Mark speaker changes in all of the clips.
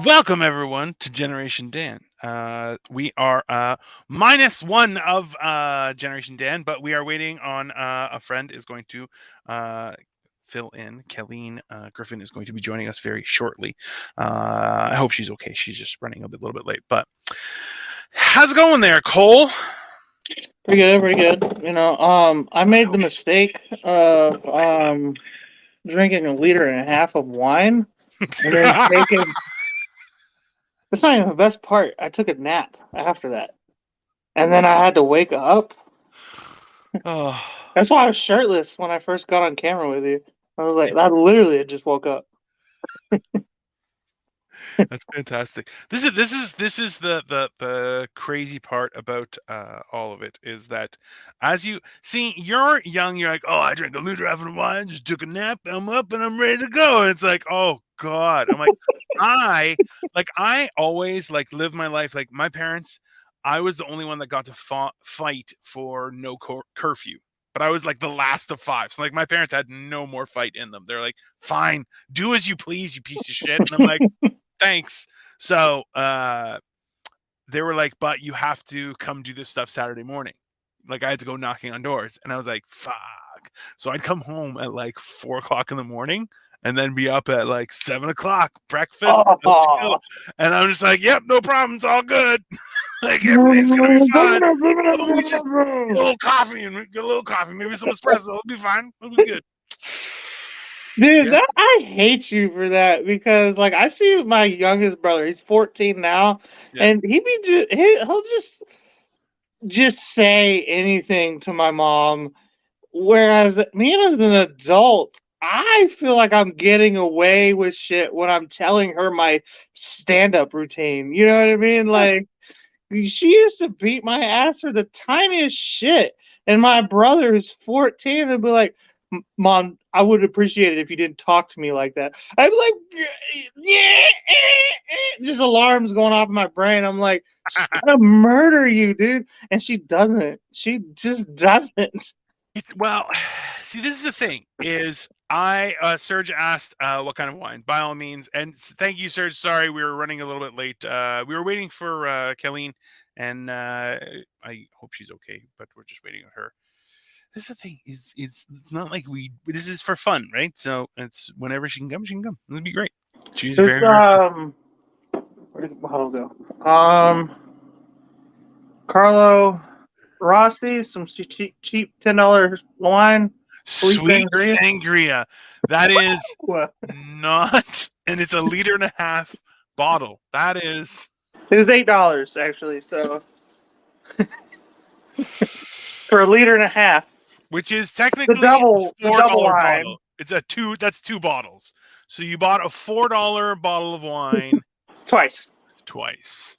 Speaker 1: Welcome everyone to Generation Dan. We are -1 of Generation Dan, but we are waiting on a friend is going to uh, fill in. Kelleen Griffin is going to be joining us very shortly. I hope she's okay. She's just running little bit late. But how's it going there, Cole?
Speaker 2: Pretty good, pretty good. I made the mistake of drinking 1.5 liters of wine and then taking. That's not even the best part. I took a nap after that, and then I had to wake up.
Speaker 1: Oh.
Speaker 2: That's why I was shirtless when I first got on camera with you. I was like, I literally had just woke up.
Speaker 1: That's fantastic. This is the crazy part about all of it is that as you see, you're young, you're like, oh, I drank 1.5 liters of wine, just took a nap, I'm up and I'm ready to go. And it's like, oh God. I'm like, I always live my life like my parents. I was the only one that got to fight for no curfew. But I was like the last of 5. So my parents had no more fight in them. They're like, fine, do as you please, you piece of shit. And I'm like, thanks. So they were like, but you have to come do this stuff Saturday morning. I had to go knocking on doors. And I was like, fuck. So I'd come home at 4 o'clock in the morning and then be up at 7 o'clock, breakfast.
Speaker 2: Oh.
Speaker 1: And I'm just like, yep, no problem. It's all good. Everything's going to be fine. Oh, just a little coffee and get a little coffee, maybe some espresso. It'll be fine. It'll be good.
Speaker 2: Dude, I hate you for that because I see my youngest brother. He's 14 now, and he'll just say anything to my mom. Whereas me as an adult, I feel like I'm getting away with shit when I'm telling her my stand-up routine. You know what I mean? She used to beat my ass for the tiniest shit, and my brother who's 14 would be like, Mom, I would appreciate it if you didn't talk to me like that. I'd be like, yeah, just alarms going off in my brain. I'm like, she's gonna murder you, dude. And she doesn't. She just doesn't.
Speaker 1: Well, see, this is the thing. Is Serge asked what kind of wine? By all means, and thank you, Serge. Sorry, we were running a little bit late. We were waiting for Kelleen, and I hope she's okay. But we're just waiting on her. This is the thing. It's not like we. This is for fun, right? So it's whenever she can come, she can come. It'll be great. She's
Speaker 2: There's
Speaker 1: very.
Speaker 2: where did the bottle go? Carlo Rossi, some cheap $10 wine.
Speaker 1: Sweet
Speaker 2: Sangria.
Speaker 1: sangria. That is
Speaker 2: What?
Speaker 1: not, and it's 1.5 liters bottle. That is.
Speaker 2: It was $8 actually, so for 1.5 liters.
Speaker 1: Which is technically
Speaker 2: the double
Speaker 1: bottle. It's that's 2 bottles. So you bought a $4 bottle of wine
Speaker 2: twice. It's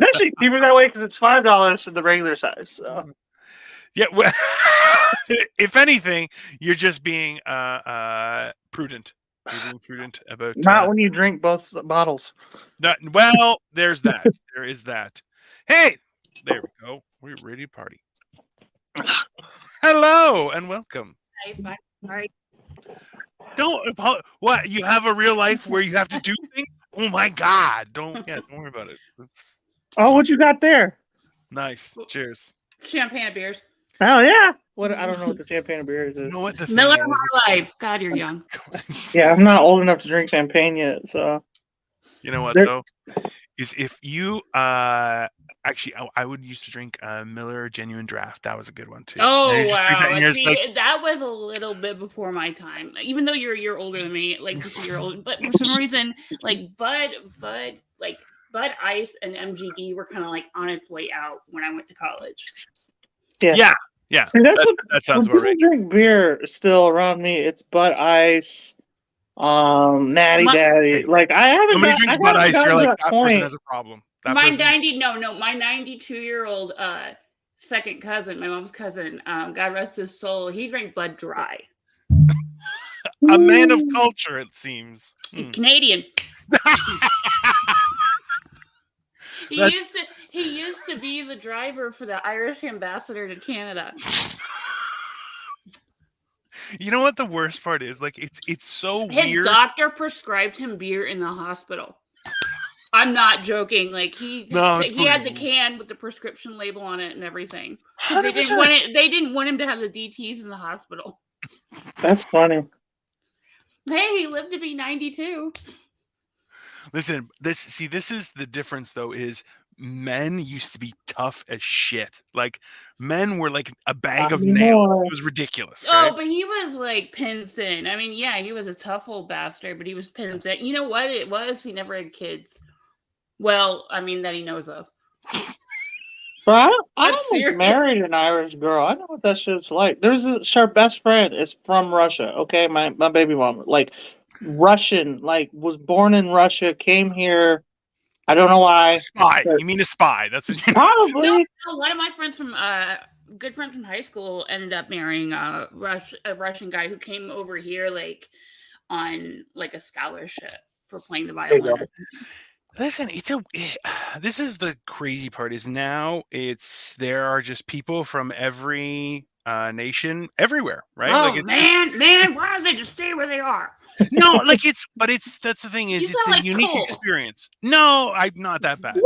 Speaker 2: actually cheaper that way because it's $5 for the regular size. So
Speaker 1: yeah, well, if anything, you're just being prudent. You're being prudent about
Speaker 2: not when you drink both bottles.
Speaker 1: Well, there's that. There is that. Hey, there we go. We're ready to party. Hello and welcome.
Speaker 3: Hi, sorry.
Speaker 1: Don't what you have a real life where you have to do things. Oh my God! Don't worry about it.
Speaker 2: What you got there?
Speaker 1: Nice. Cheers.
Speaker 3: Champagne and beers.
Speaker 2: Oh yeah. What I don't know what the champagne and beers is.
Speaker 1: You know what the
Speaker 3: Miller High Life. God, you're young.
Speaker 2: Yeah, I'm not old enough to drink champagne yet. So
Speaker 1: you know what though is if you actually I would used to drink Miller Genuine Draft. That was a good one too.
Speaker 3: Oh wow! See, that was a little bit before my time. Even though you're a year older than me, just a year older, but for some reason, Bud Ice and MGD were kind of on its way out when I went to college.
Speaker 1: Yeah.
Speaker 2: See, that sounds
Speaker 1: about right.
Speaker 2: Drink beer still around me. It's Bud Ice, Natty Daddy. I haven't.
Speaker 1: Somebody drinks Bud Ice. You're like that person has a problem.
Speaker 3: My 92-year-old second cousin, my mom's cousin, God rest his soul, he drank Bud Dry.
Speaker 1: A man of culture, it seems.
Speaker 3: Canadian. He used to be the driver for the Irish ambassador to Canada.
Speaker 1: You know what the worst part is? Like it's so
Speaker 3: His
Speaker 1: weird.
Speaker 3: doctor prescribed him beer in the hospital. I'm not joking. Like
Speaker 1: No, it's
Speaker 3: he had the
Speaker 1: believable.
Speaker 3: can with the prescription label on it and everything because
Speaker 1: 100%.
Speaker 3: they didn't want him to have the DTS in the hospital.
Speaker 2: That's funny.
Speaker 3: Hey, he lived to be 92.
Speaker 1: Listen, this is the difference though is men used to be tough as shit. Like men were like a bag
Speaker 2: Not
Speaker 1: of nails. It
Speaker 2: anymore.
Speaker 1: was ridiculous, okay?
Speaker 3: Oh, but he was like pin thin. I mean, yeah, he was a tough old bastard, but he was pin thin. You know what it was? He never had kids. Well, I mean that he knows of.
Speaker 2: But I
Speaker 3: I'm
Speaker 2: almost
Speaker 3: serious.
Speaker 2: married an Irish girl. I know what that shit's like. Her best friend is from Russia. Okay, my baby mom, like Russian, like was born in Russia, came here. I don't know why.
Speaker 1: Spy.
Speaker 2: But
Speaker 1: You mean a spy? That's what you.
Speaker 2: probably.
Speaker 3: No, one of my friends from good friends from high school ended up marrying a Russian guy who came over here like on like a scholarship for playing the
Speaker 2: There you
Speaker 3: violin.
Speaker 2: go.
Speaker 1: Listen, this is the crazy part is now there are just people from every nation everywhere, right?
Speaker 3: Oh
Speaker 1: Like it's just
Speaker 3: man, why don't they just stay where they are?
Speaker 1: no, like that's the thing
Speaker 3: You
Speaker 1: is it's
Speaker 3: sound
Speaker 1: a
Speaker 3: like
Speaker 1: unique
Speaker 3: Cole.
Speaker 1: experience. No, I'm not that bad.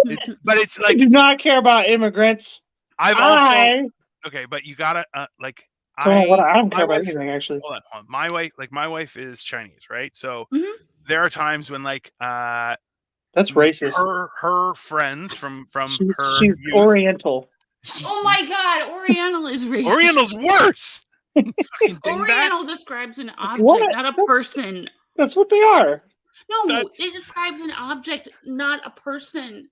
Speaker 1: But it's
Speaker 2: I
Speaker 1: like
Speaker 2: do not care about immigrants.
Speaker 1: I've also
Speaker 2: I
Speaker 1: okay, but you gotta like
Speaker 2: don't know what I don't
Speaker 1: my
Speaker 2: care about
Speaker 1: wife
Speaker 2: anything actually.
Speaker 1: hold on. My wife is Chinese, right? So
Speaker 3: Mhm.
Speaker 1: there are times when like
Speaker 2: That's racist.
Speaker 1: her friends from her
Speaker 2: She's
Speaker 1: youth.
Speaker 2: Oriental.
Speaker 3: Oh my god, Oriental is racist.
Speaker 1: Oriental's worse. Fucking dingbat.
Speaker 3: Oriental describes an object,
Speaker 2: What?
Speaker 3: not a person.
Speaker 2: That's what they are.
Speaker 3: No,
Speaker 1: That's-
Speaker 3: it describes an object, not a person.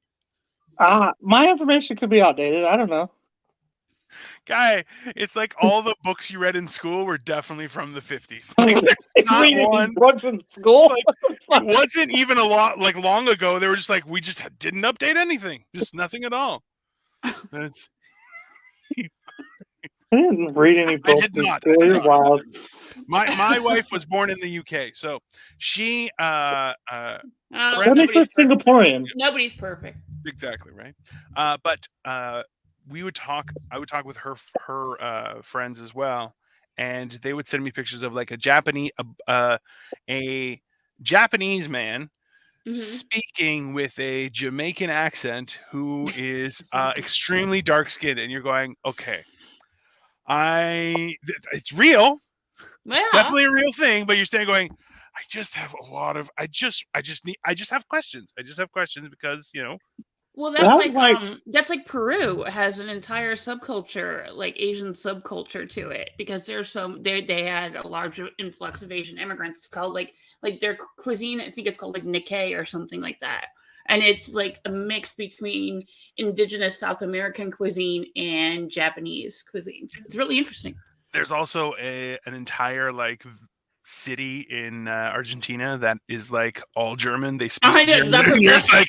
Speaker 2: My information could be outdated. I don't know.
Speaker 1: Guy, it's like all the books you read in school were definitely from the 50s. Like there's not
Speaker 2: Reading
Speaker 1: one.
Speaker 2: books in
Speaker 1: It's
Speaker 2: school.
Speaker 1: like, it wasn't even a lot like long ago. They were just like, we just didn't update anything. Just nothing at all. That's
Speaker 2: I didn't read any books
Speaker 1: did
Speaker 2: in
Speaker 1: not.
Speaker 2: school. You're wild.
Speaker 1: My wife was born in the UK, so she
Speaker 3: Oh,
Speaker 1: Friend-
Speaker 2: That makes her Singaporean.
Speaker 3: Nobody's perfect.
Speaker 1: exactly right. But I would talk with her friends as well, and they would send me pictures of like a Japanese man
Speaker 3: Mhm.
Speaker 1: speaking with a Jamaican accent who is extremely dark skinned, and you're going, okay, it's real.
Speaker 3: Yeah.
Speaker 1: It's definitely a real thing, but you're saying going, I just have a lot of I just have questions. I just have questions because, you know.
Speaker 3: Well,
Speaker 2: That
Speaker 3: that's like Peru has an entire subculture, like Asian subculture to it, because there's they had a large influx of Asian immigrants. It's called like their cuisine. I think it's called like Nikkei or something like that, and it's like a mix between indigenous South American cuisine and Japanese cuisine. It's really interesting.
Speaker 1: There's also an entire like city in Argentina that is like all German. They speak
Speaker 3: I know
Speaker 1: German. And you're just like,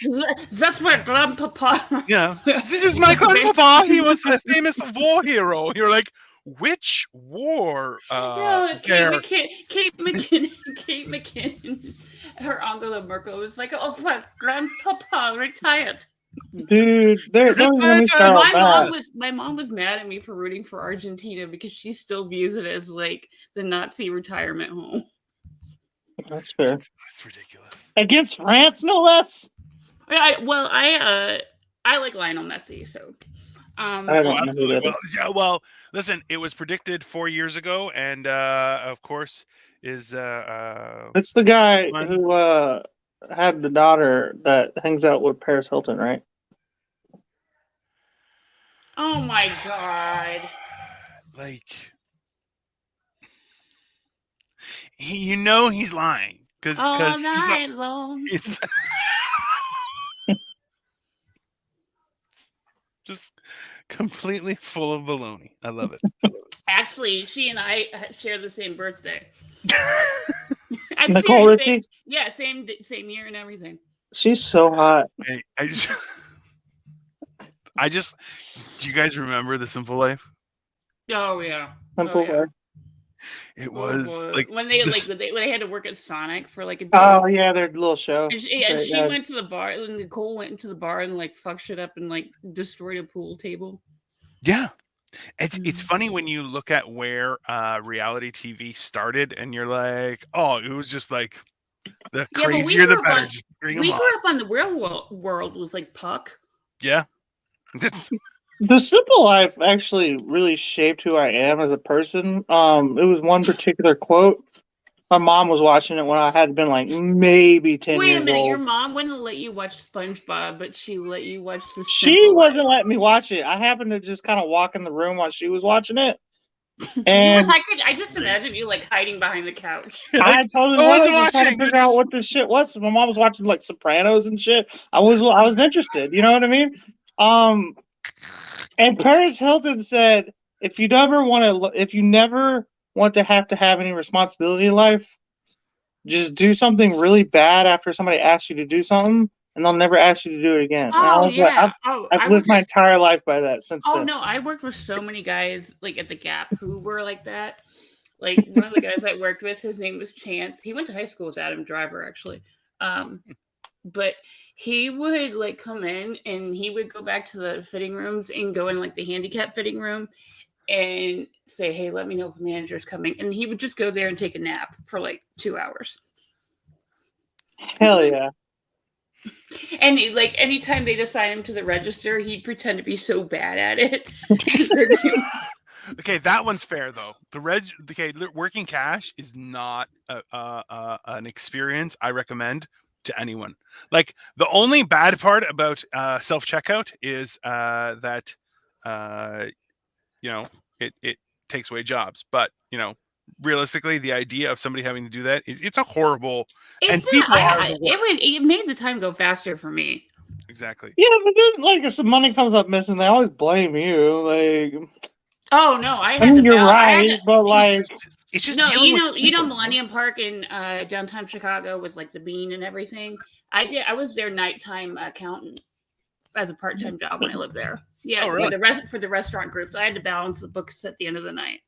Speaker 3: that's my grandpapa.
Speaker 1: yeah, this is my grandpapa. He was a famous war hero. You're like, which war?
Speaker 3: No, it's
Speaker 1: there?
Speaker 3: Kate McKinnon. Her Angela Merkel was like, oh, fuck, grandpapa retired.
Speaker 2: dude, don't let me start
Speaker 3: My mom was mad at me for rooting for Argentina because she still views it as like the Nazi retirement home.
Speaker 2: That's fair.
Speaker 1: That's ridiculous.
Speaker 2: Against France, no less.
Speaker 3: I like Lionel Messi, so.
Speaker 2: I don't know who that is.
Speaker 1: Well, listen, it was predicted 4 years ago, and of course, is
Speaker 2: It's the guy who had the daughter that hangs out with Paris Hilton, right?
Speaker 3: Oh my god!
Speaker 1: like he's lying because
Speaker 3: all night long.
Speaker 1: It's just completely full of baloney. I love it.
Speaker 3: Actually, she and I share the same birthday. I'm
Speaker 2: Nicole
Speaker 3: serious.
Speaker 2: Richie?
Speaker 3: Yeah, same year and everything.
Speaker 2: She's so hot.
Speaker 1: Hey, I just do you guys remember The Simple Life?
Speaker 3: Oh yeah.
Speaker 2: Simple Life.
Speaker 1: It was like
Speaker 3: when they when they had to work at Sonic for like a day.
Speaker 2: Oh yeah, their little show.
Speaker 3: And she went to the bar. And Nicole went into the bar and like fucked shit up and like destroyed a pool table.
Speaker 1: Yeah. It's funny when you look at where reality TV started, and you're like, oh, it was just like the
Speaker 3: Yeah, but
Speaker 1: crazier the better. Just bring them on.
Speaker 3: grew up on the real world was like Puck.
Speaker 1: Yeah.
Speaker 2: The Simple Life actually really shaped who I am as a person. It was one particular quote. My mom was watching it when I had been like maybe 10
Speaker 3: Wait a
Speaker 2: years
Speaker 3: minute,
Speaker 2: old.
Speaker 3: your mom wouldn't let you watch SpongeBob, but she let you watch the
Speaker 2: She
Speaker 3: Simple
Speaker 2: wasn't
Speaker 3: Life.
Speaker 2: letting me watch it. I happened to just kind of walk in the room while she was watching it.
Speaker 3: And
Speaker 2: And
Speaker 3: I just imagine you like hiding behind the couch.
Speaker 2: I
Speaker 1: Like,
Speaker 2: totally
Speaker 1: I
Speaker 2: was
Speaker 1: wasn't
Speaker 2: just trying to
Speaker 1: watching.
Speaker 2: figure out what this shit was. My mom was watching like Sopranos and shit. I was interested. You know what I mean? And Paris Hilton said, if you never want to have any responsibility in life, just do something really bad after somebody asks you to do something, and they'll never ask you to do it again. And I
Speaker 3: Oh
Speaker 2: was like,
Speaker 3: yeah. Oh,
Speaker 2: I've lived my entire life by that since
Speaker 3: Oh
Speaker 2: then.
Speaker 3: no, I worked with so many guys like at the Gap who were like that. Like one of the guys I worked with, his name was Chance. He went to high school with Adam Driver actually. But he would like come in and he would go back to the fitting rooms and go in like the handicap fitting room and say, "Hey, let me know if the manager's coming." And he would just go there and take a nap for like 2 hours.
Speaker 2: Hell yeah.
Speaker 3: And like anytime they'd assign him to the register, he'd pretend to be so bad at it.
Speaker 1: Okay, that one's fair though. Working cash is not an experience I recommend to anyone. Like the only bad part about self checkout is that it takes away jobs. But realistically, the idea of somebody having to do that it's a horrible.
Speaker 3: It's
Speaker 1: People
Speaker 3: not.
Speaker 1: are the worst.
Speaker 3: It made the time go faster for me.
Speaker 1: Exactly.
Speaker 2: Yeah, but then like if some money comes up missing, they always blame you. Like,
Speaker 3: Oh no, I
Speaker 2: I
Speaker 3: had
Speaker 2: mean,
Speaker 3: to
Speaker 2: you're
Speaker 3: balance.
Speaker 2: right, but like,
Speaker 1: It's just
Speaker 3: No,
Speaker 1: dealing with
Speaker 3: you know
Speaker 1: people.
Speaker 3: Millennium Park in downtown Chicago with like the Bean and everything. I was their nighttime accountant as a part time job when I lived there. Yeah,
Speaker 1: Oh, really?
Speaker 3: for the restaurant groups, I had to balance the books at the end of the night.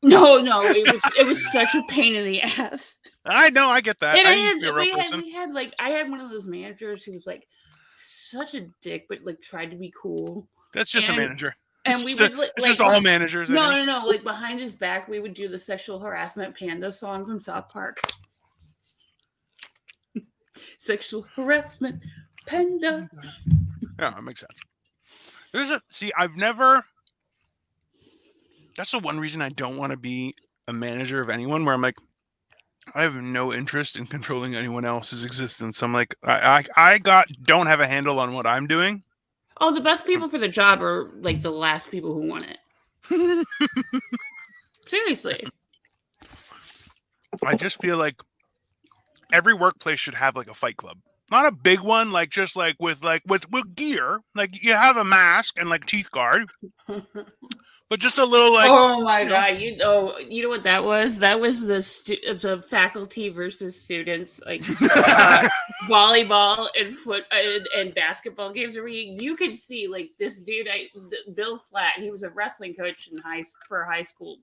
Speaker 3: No, it was such a pain in the ass.
Speaker 1: I know, I get that.
Speaker 3: And
Speaker 1: I used to be a real person.
Speaker 3: we had like I had one of those managers who was like such a dick, but like tried to be cool.
Speaker 1: That's just a
Speaker 3: And
Speaker 1: manager.
Speaker 3: And we would like
Speaker 1: it's just all managers.
Speaker 3: No. Like behind his back, we would do the sexual harassment panda song from South Park. Sexual harassment panda.
Speaker 1: Yeah, that makes sense. I've never. That's the one reason I don't want to be a manager of anyone. Where I'm like, I have no interest in controlling anyone else's existence. I'm like, I don't have a handle on what I'm doing.
Speaker 3: Oh, the best people for the job are like the last people who want it. Seriously.
Speaker 1: I just feel like every workplace should have like a fight club. Not a big one, like just like with gear. Like you have a mask and like teeth guard. But just a little like.
Speaker 3: Oh my god! You know what that was? That was the faculty versus students, like volleyball and and basketball games. Where you could see like this dude, Bill Flatt. He was a wrestling coach for high school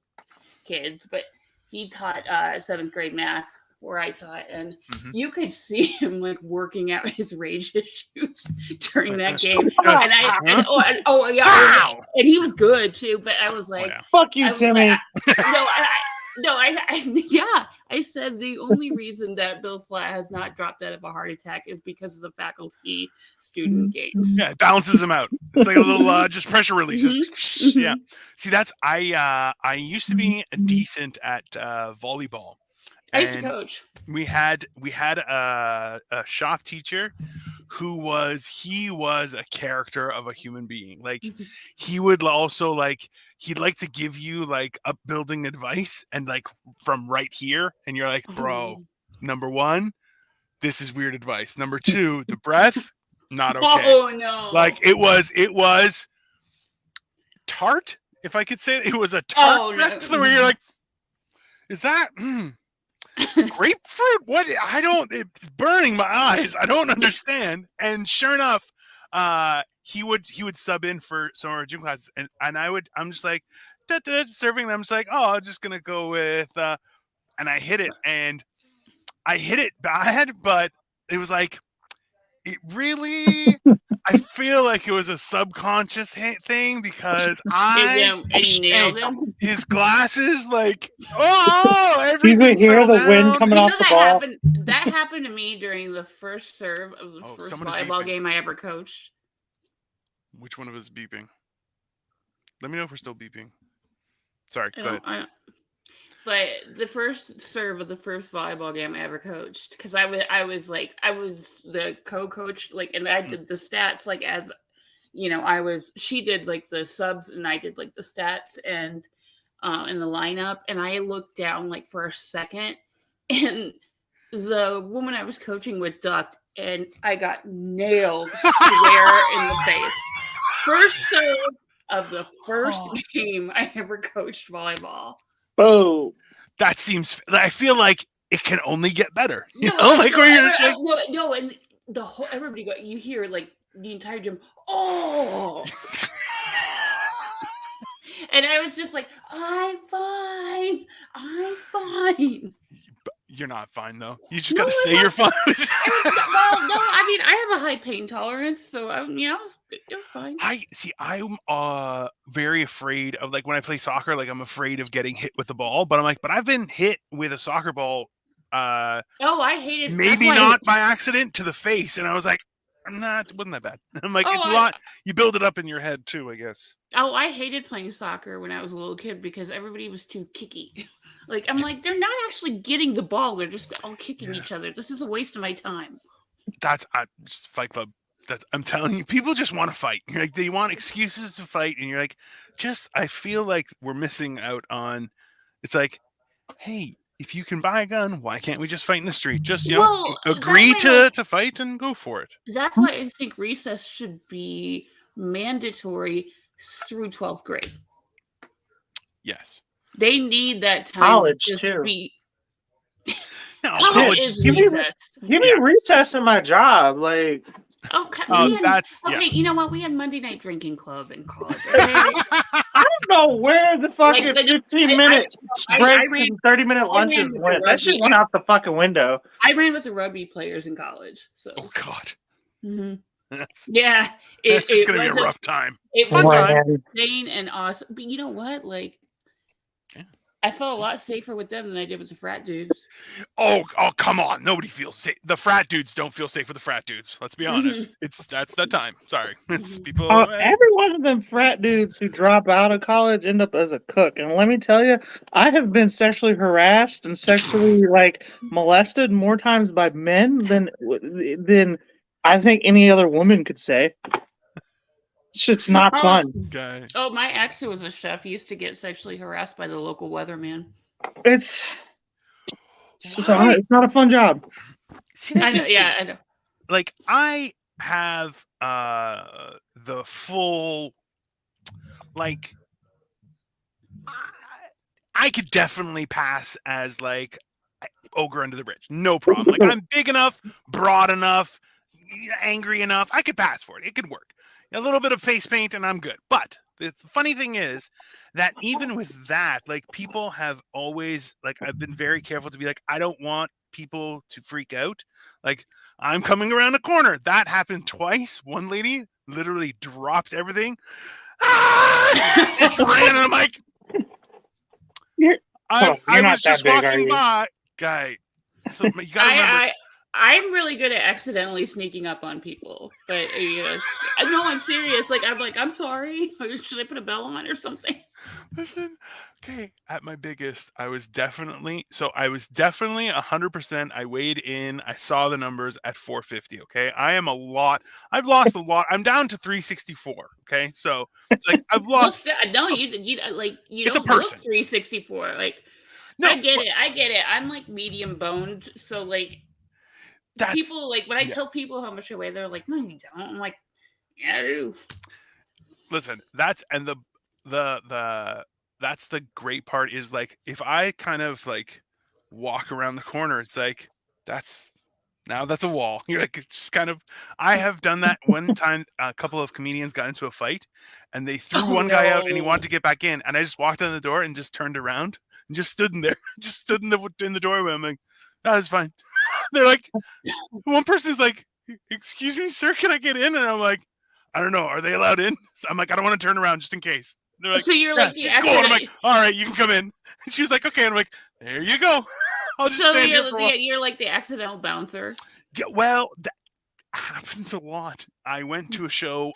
Speaker 3: kids, but he taught 7th grade math where I taught, and you could see him like working out his rage issues during that game. And he was good too. But I was like,
Speaker 2: "Fuck you, Timmy."
Speaker 3: I said the only reason that Bill Flatt has not dropped out of a heart attack is because of the faculty student games.
Speaker 1: Yeah, it balances him out. It's like a little just pressure release. Yeah. See, that's I used to be decent at volleyball.
Speaker 3: I used to coach.
Speaker 1: We had a shop teacher who was a character of a human being. Like he would also like he'd like to give you like upbuilding advice and like from right here, and you're like, bro, number 1, this is weird advice. Number 2, the breath, not okay.
Speaker 3: Oh no!
Speaker 1: Like it was tart, if I could say it. It was a tart breath where you're like, is that grapefruit? What? It's burning my eyes. I don't understand. And sure enough, he would sub in for some of our gym classes, and I'm just like serving them. I'm just like, oh, I'm just gonna go with and I hit it bad, but it was like It really, I feel like it was a subconscious thing because
Speaker 3: And you nailed him.
Speaker 1: his glasses, like, oh,
Speaker 2: You
Speaker 1: everything
Speaker 2: could hear
Speaker 1: fell
Speaker 2: the wind
Speaker 1: down.
Speaker 2: coming
Speaker 3: You
Speaker 2: off
Speaker 3: know
Speaker 2: the
Speaker 3: that
Speaker 2: ball.
Speaker 3: happened. That happened to me during the first serve of the first
Speaker 1: someone is
Speaker 3: volleyball
Speaker 1: beeping.
Speaker 3: game I ever coached.
Speaker 1: Which one of us is beeping? Let me know if we're still beeping. Sorry,
Speaker 3: I
Speaker 1: go
Speaker 3: don't,
Speaker 1: ahead.
Speaker 3: I, but the first serve of the first volleyball game I ever coached, because I was the co-coach, like, and I did the stats, like, as you know, she did like the subs and I did like the stats and in the lineup, and I looked down like for a second, and the woman I was coaching with ducked, and I got nailed square in the face. First serve of the first game I ever coached volleyball.
Speaker 2: Oh,
Speaker 1: That seems. I feel like it can only get better. You
Speaker 3: No,
Speaker 1: know, like where you're like,
Speaker 3: no, and the whole everybody got, you hear like the entire gym, oh, and I was just like, I'm fine.
Speaker 1: you're not fine though. You just
Speaker 3: No,
Speaker 1: got to
Speaker 3: I'm
Speaker 1: say
Speaker 3: not.
Speaker 1: you're fine.
Speaker 3: Well, no, I mean, I have a high pain tolerance, so it was fine.
Speaker 1: I'm very afraid of, like, when I play soccer, like, I'm afraid of getting hit with the ball, but I'm like, but I've been hit with a soccer ball,
Speaker 3: I hated.
Speaker 1: maybe not by accident, to the face, and I was like, it wasn't that bad. I'm like, it's a lot. You build it up in your head too, I guess.
Speaker 3: Oh, I hated playing soccer when I was a little kid because everybody was too kicky. Like, I'm like, they're not actually getting the ball; they're just all kicking each other. This is a waste of my time.
Speaker 1: That's just Fight Club. I'm telling you, people just want to fight. You're like, they want excuses to fight, and you're like, I feel like we're missing out on. It's like, hey, if you can buy a gun, why can't we just fight in the street? Just, agree to fight and go for it.
Speaker 3: That's why I think recess should be mandatory through 12th grade.
Speaker 1: Yes.
Speaker 3: They need that time
Speaker 2: college
Speaker 3: to just
Speaker 2: too.
Speaker 3: be.
Speaker 1: No,
Speaker 3: college is recess.
Speaker 2: Give me recess in my job, like.
Speaker 3: Okay, you know what? We had Monday night drinking club in college. Okay?
Speaker 2: I don't know where the fucking 15-minute breaks and 30-minute lunches went. That shit went out the fucking window.
Speaker 3: I ran with the rugby players in college. So.
Speaker 1: Oh God.
Speaker 3: Mm-hmm.
Speaker 1: It's just gonna be a rough time.
Speaker 3: It was insane and awesome. But you know what? Like, I felt a lot safer with them than I did with the frat dudes.
Speaker 1: Oh, come on! Nobody feels safe. The frat dudes don't feel safe with the frat dudes. Let's be honest. That's the time. Sorry, it's people.
Speaker 2: Every one of them frat dudes who drop out of college end up as a cook, and let me tell you, I have been sexually harassed and sexually molested more times by men than I think any other woman could say. Shit's not fun.
Speaker 1: Okay.
Speaker 3: Oh, my ex, who was a chef, used to get sexually harassed by the local weatherman.
Speaker 2: It's not a fun job.
Speaker 1: See,
Speaker 3: I know.
Speaker 1: Like, I have the full, like, I could definitely pass as like ogre under the bridge, no problem. Like, I'm big enough, broad enough, angry enough. I could pass for it. It could work. A little bit of face paint and I'm good. But the funny thing is that even with that, like, people have always, like, I've been very careful to be like, I don't want people to freak out. Like, I'm coming around a corner. That happened twice. One lady literally dropped everything. Just ran, and I'm like, I was just walking by. Guy. So you gotta remember.
Speaker 3: I'm really good at accidentally sneaking up on people, but no, I'm serious. Like, I'm sorry. Should I put a bell on or something?
Speaker 1: Listen, okay. At my biggest, I was definitely 100%. I weighed in. I saw the numbers at 450. Okay, I am a lot. I've lost a lot. I'm down to 364. Okay, so it's like I've lost.
Speaker 3: No, you don't look 364. Like, no, I get it. I'm like medium boned, so like. People, like, when I tell people how much I weigh, they're like, no, you don't. I'm like, yeah, I do.
Speaker 1: Listen, that's the great part is, like, if I kind of like walk around the corner, it's like that's a wall. You're like, it's just kind of. I have done that one time. A couple of comedians got into a fight, and they threw one guy out, and he wanted to get back in, and I just walked in the door and just turned around and just stood in there, just stood in the doorway. I'm like, that was fine. They're like, one person's like, excuse me, sir, can I get in? And I'm like, I don't know. Are they allowed in? So I'm like, I don't want to turn around just in case. They're like,
Speaker 3: So you're
Speaker 1: yeah,
Speaker 3: like the
Speaker 1: she's cool. And I'm like,
Speaker 3: accident.
Speaker 1: all right, you can come in. And she was like, okay. And I'm like, there you go. I'll just
Speaker 3: So
Speaker 1: stand here for a while.
Speaker 3: you're like the accidental bouncer.
Speaker 1: Yeah, well, that happens a lot. I went to a show.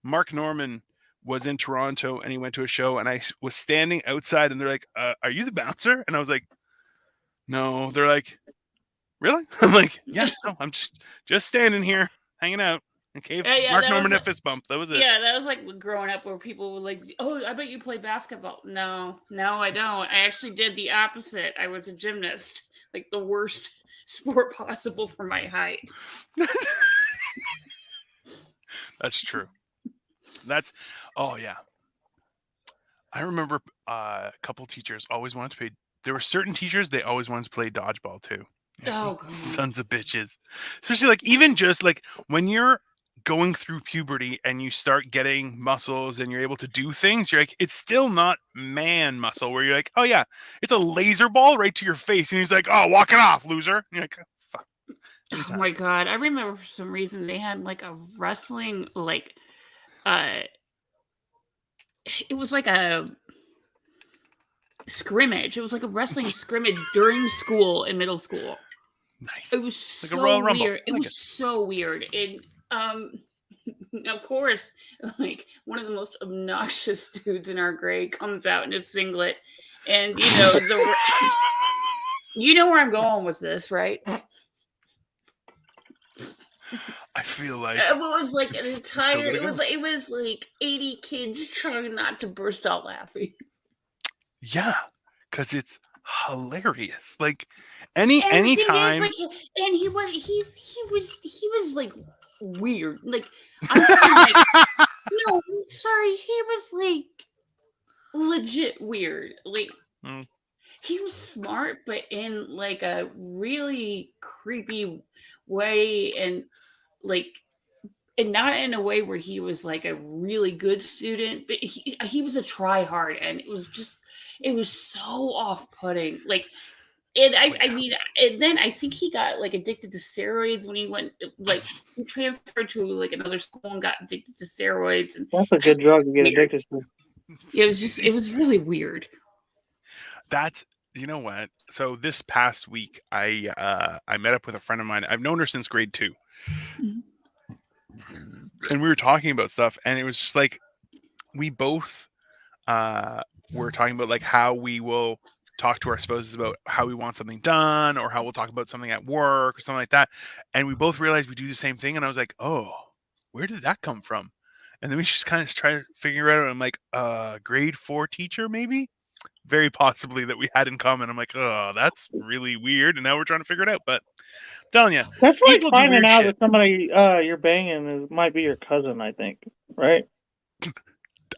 Speaker 1: Mark Norman was in Toronto, and he went to a show, and I was standing outside, and they're like, "Are you the bouncer?" And I was like, "No." They're like, "Really?" I'm like, "Yeah, no, I'm just standing here, hanging out." Okay,
Speaker 3: Yeah,
Speaker 1: Mark
Speaker 3: that
Speaker 1: Norman
Speaker 3: was
Speaker 1: a fist bump. That was it.
Speaker 3: yeah, that was like growing up where people were like, "Oh, I bet you play basketball." No, I don't. I actually did the opposite. I was a gymnast, like the worst sport possible for my height.
Speaker 1: That's true. That's oh yeah. I remember a couple teachers always wanted to play. There were certain teachers they always wanted to play dodgeball too.
Speaker 3: Oh God.
Speaker 1: Sons of bitches. Especially like even just like when you're going through puberty and you start getting muscles and you're able to do things, you're like, it's still not man muscle where you're like, oh yeah, it's a laser ball right to your face. And he's like, oh, walk it off, loser. And you're like, fuck.
Speaker 3: Oh my God. I remember for some reason they had like a wrestling, like, it was like a scrimmage. It was like a wrestling scrimmage during school in middle school.
Speaker 1: Nice.
Speaker 3: It was
Speaker 1: like
Speaker 3: so
Speaker 1: a Royal Rumble.
Speaker 3: weird. It was so weird. And of course, like one of the most obnoxious dudes in our grade comes out in a singlet, and you know where I'm going with this, right?
Speaker 1: I feel like
Speaker 3: it was like an entire. It was like 80 kids trying not to burst out laughing.
Speaker 1: Yeah, because it's hilarious. Like
Speaker 3: And the thing is,
Speaker 1: anytime.
Speaker 3: like, and he was like weird. Like I'm thinking, like, no, I'm sorry, he was like legit weird. Like he was smart, but in like a really creepy way, and like, and not in a way where he was like a really good student, but he was a try hard, and it was so off putting. Like, and I mean, and then I think he got like addicted to steroids when he went, like he transferred to like another school and got addicted to steroids. And
Speaker 2: that's a good drug to get addicted to.
Speaker 3: It was really weird.
Speaker 1: That's, you know what? So this past week, I met up with a friend of mine. I've known her since grade 2, and we were talking about stuff, and it was just like we both were talking about like how we will talk to our spouses about how we want something done, or how we'll talk about something at work or something like that. And we both realized we do the same thing, and I was like, oh, where did that come from? And then we just kind of try to figure it out. And I'm like, grade 4 teacher, maybe? Very possibly that we had in common. I'm like, oh, that's really weird. And now we're trying to figure it out. But I'm telling you,
Speaker 2: that's like
Speaker 1: people do
Speaker 2: finding
Speaker 1: weird
Speaker 2: out
Speaker 1: shit.
Speaker 2: that somebody you're banging might be your cousin. I think, right?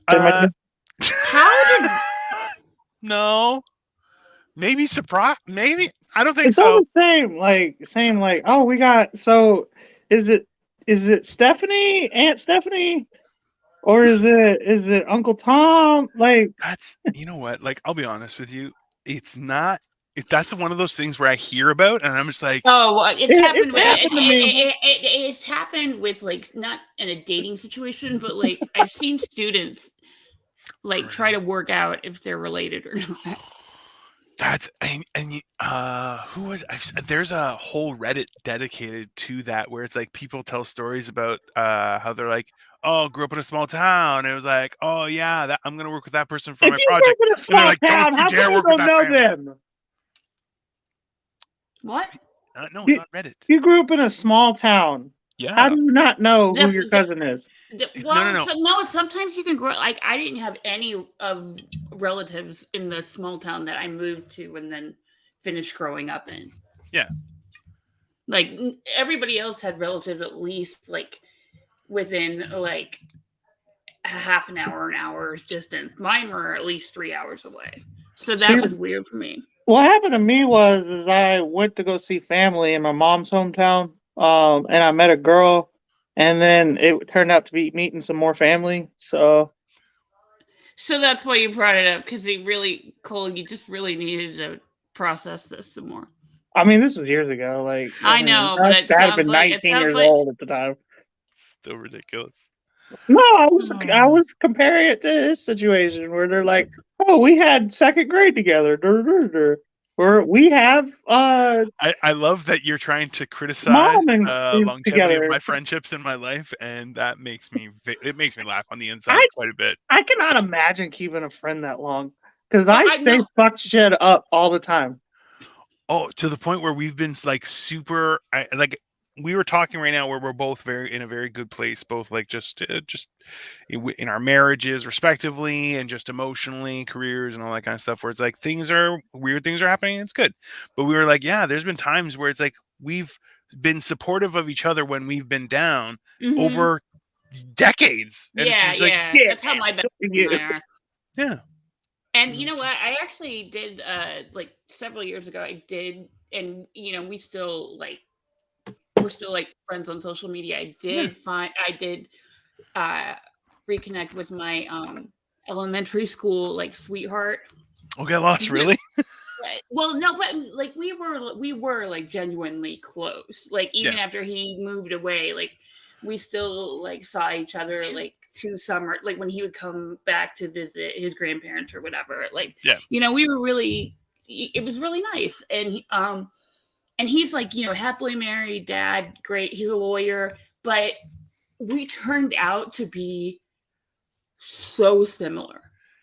Speaker 3: How did?
Speaker 1: No, maybe surprise. Maybe I don't think
Speaker 2: it's
Speaker 1: so.
Speaker 2: all the same. Like, oh, we got. So, is it Stephanie, Aunt Stephanie, or is it Uncle Tom? Like,
Speaker 1: That's, you know what? Like, I'll be honest with you. It's not. That's one of those things where I hear about, and I'm just like,
Speaker 3: oh, well, it's happened
Speaker 2: to me.
Speaker 3: It's happened with like not in a dating situation, but like I've seen students like try to work out if they're related or not.
Speaker 1: That's who was there's a whole Reddit dedicated to that where it's like people tell stories about how they're like, oh, grew up in a small town. It was like, oh yeah, that I'm gonna work with that person for my project.
Speaker 2: In a small
Speaker 1: and they're like,
Speaker 2: town,
Speaker 1: don't you
Speaker 2: how
Speaker 1: dare
Speaker 2: come
Speaker 1: work
Speaker 2: you
Speaker 1: with
Speaker 2: don't
Speaker 1: that
Speaker 2: know
Speaker 1: family.
Speaker 2: them?
Speaker 3: What?
Speaker 1: No, it's on Reddit.
Speaker 2: You grew up in a small town.
Speaker 1: Yeah.
Speaker 2: How do you not know who your cousin is?
Speaker 3: Well,
Speaker 1: no.
Speaker 3: no. Sometimes you can grow. Like I didn't have any relatives in the small town that I moved to and then finished growing up in.
Speaker 1: Yeah.
Speaker 3: Like everybody else had relatives at least like within like a half an hour's distance. Mine were at least 3 hours away. So that was weird for me.
Speaker 2: What happened to me was I went to go see family in my mom's hometown, and I met a girl, and then it turned out to be meeting some more family. So
Speaker 3: that's why you brought it up, because Cole, you just really needed to process this some more.
Speaker 2: I mean, this was years ago. Like,
Speaker 3: I know,
Speaker 2: I
Speaker 3: but it
Speaker 2: had been
Speaker 3: sounds like
Speaker 2: 19 years old at the time.
Speaker 1: Still ridiculous.
Speaker 2: No, I was
Speaker 3: Oh.
Speaker 2: comparing it to his situation where they're like, "Oh, we had second grade together," or we have
Speaker 1: I love that you're trying to criticize
Speaker 2: mom and
Speaker 1: longevity of
Speaker 2: together.
Speaker 1: my friendships in my life, and that makes me it makes me laugh on the inside
Speaker 2: I
Speaker 1: quite a bit.
Speaker 2: I cannot imagine keeping a friend that long because
Speaker 3: Well,
Speaker 2: I
Speaker 3: I
Speaker 2: say
Speaker 3: know.
Speaker 2: fuck shit up all the time.
Speaker 1: Oh, to the point where we've been like super, like we were talking right now where we're both very in a very good place, both like just in our marriages respectively, and just emotionally, careers, and all that kind of stuff. Where it's like weird things are happening. It's good, but we were like, yeah, there's been times where it's like we've been supportive of each other when we've been down
Speaker 3: Mhm.
Speaker 1: over decades, and it's
Speaker 3: Yeah,
Speaker 1: just like,
Speaker 3: yeah.
Speaker 2: Yeah,
Speaker 3: That's how my best friend
Speaker 2: you.
Speaker 3: and I are.
Speaker 1: yeah,
Speaker 3: And you know what? I actually did like several years ago. I did, and we're still like friends on social media.
Speaker 1: yeah.
Speaker 3: I did uh reconnect with my elementary school like sweetheart.
Speaker 1: Okay, lost really.
Speaker 3: Right. Well, no, but like we were like genuinely close. Like even
Speaker 1: Yeah,
Speaker 3: after he moved away, like we still like saw each other like 2 summer, like when he would come back to visit his grandparents or whatever. Like
Speaker 1: yeah.
Speaker 3: we were really, it was really nice. And he's like happily married dad, great. He's a lawyer, but we turned out to be so similar,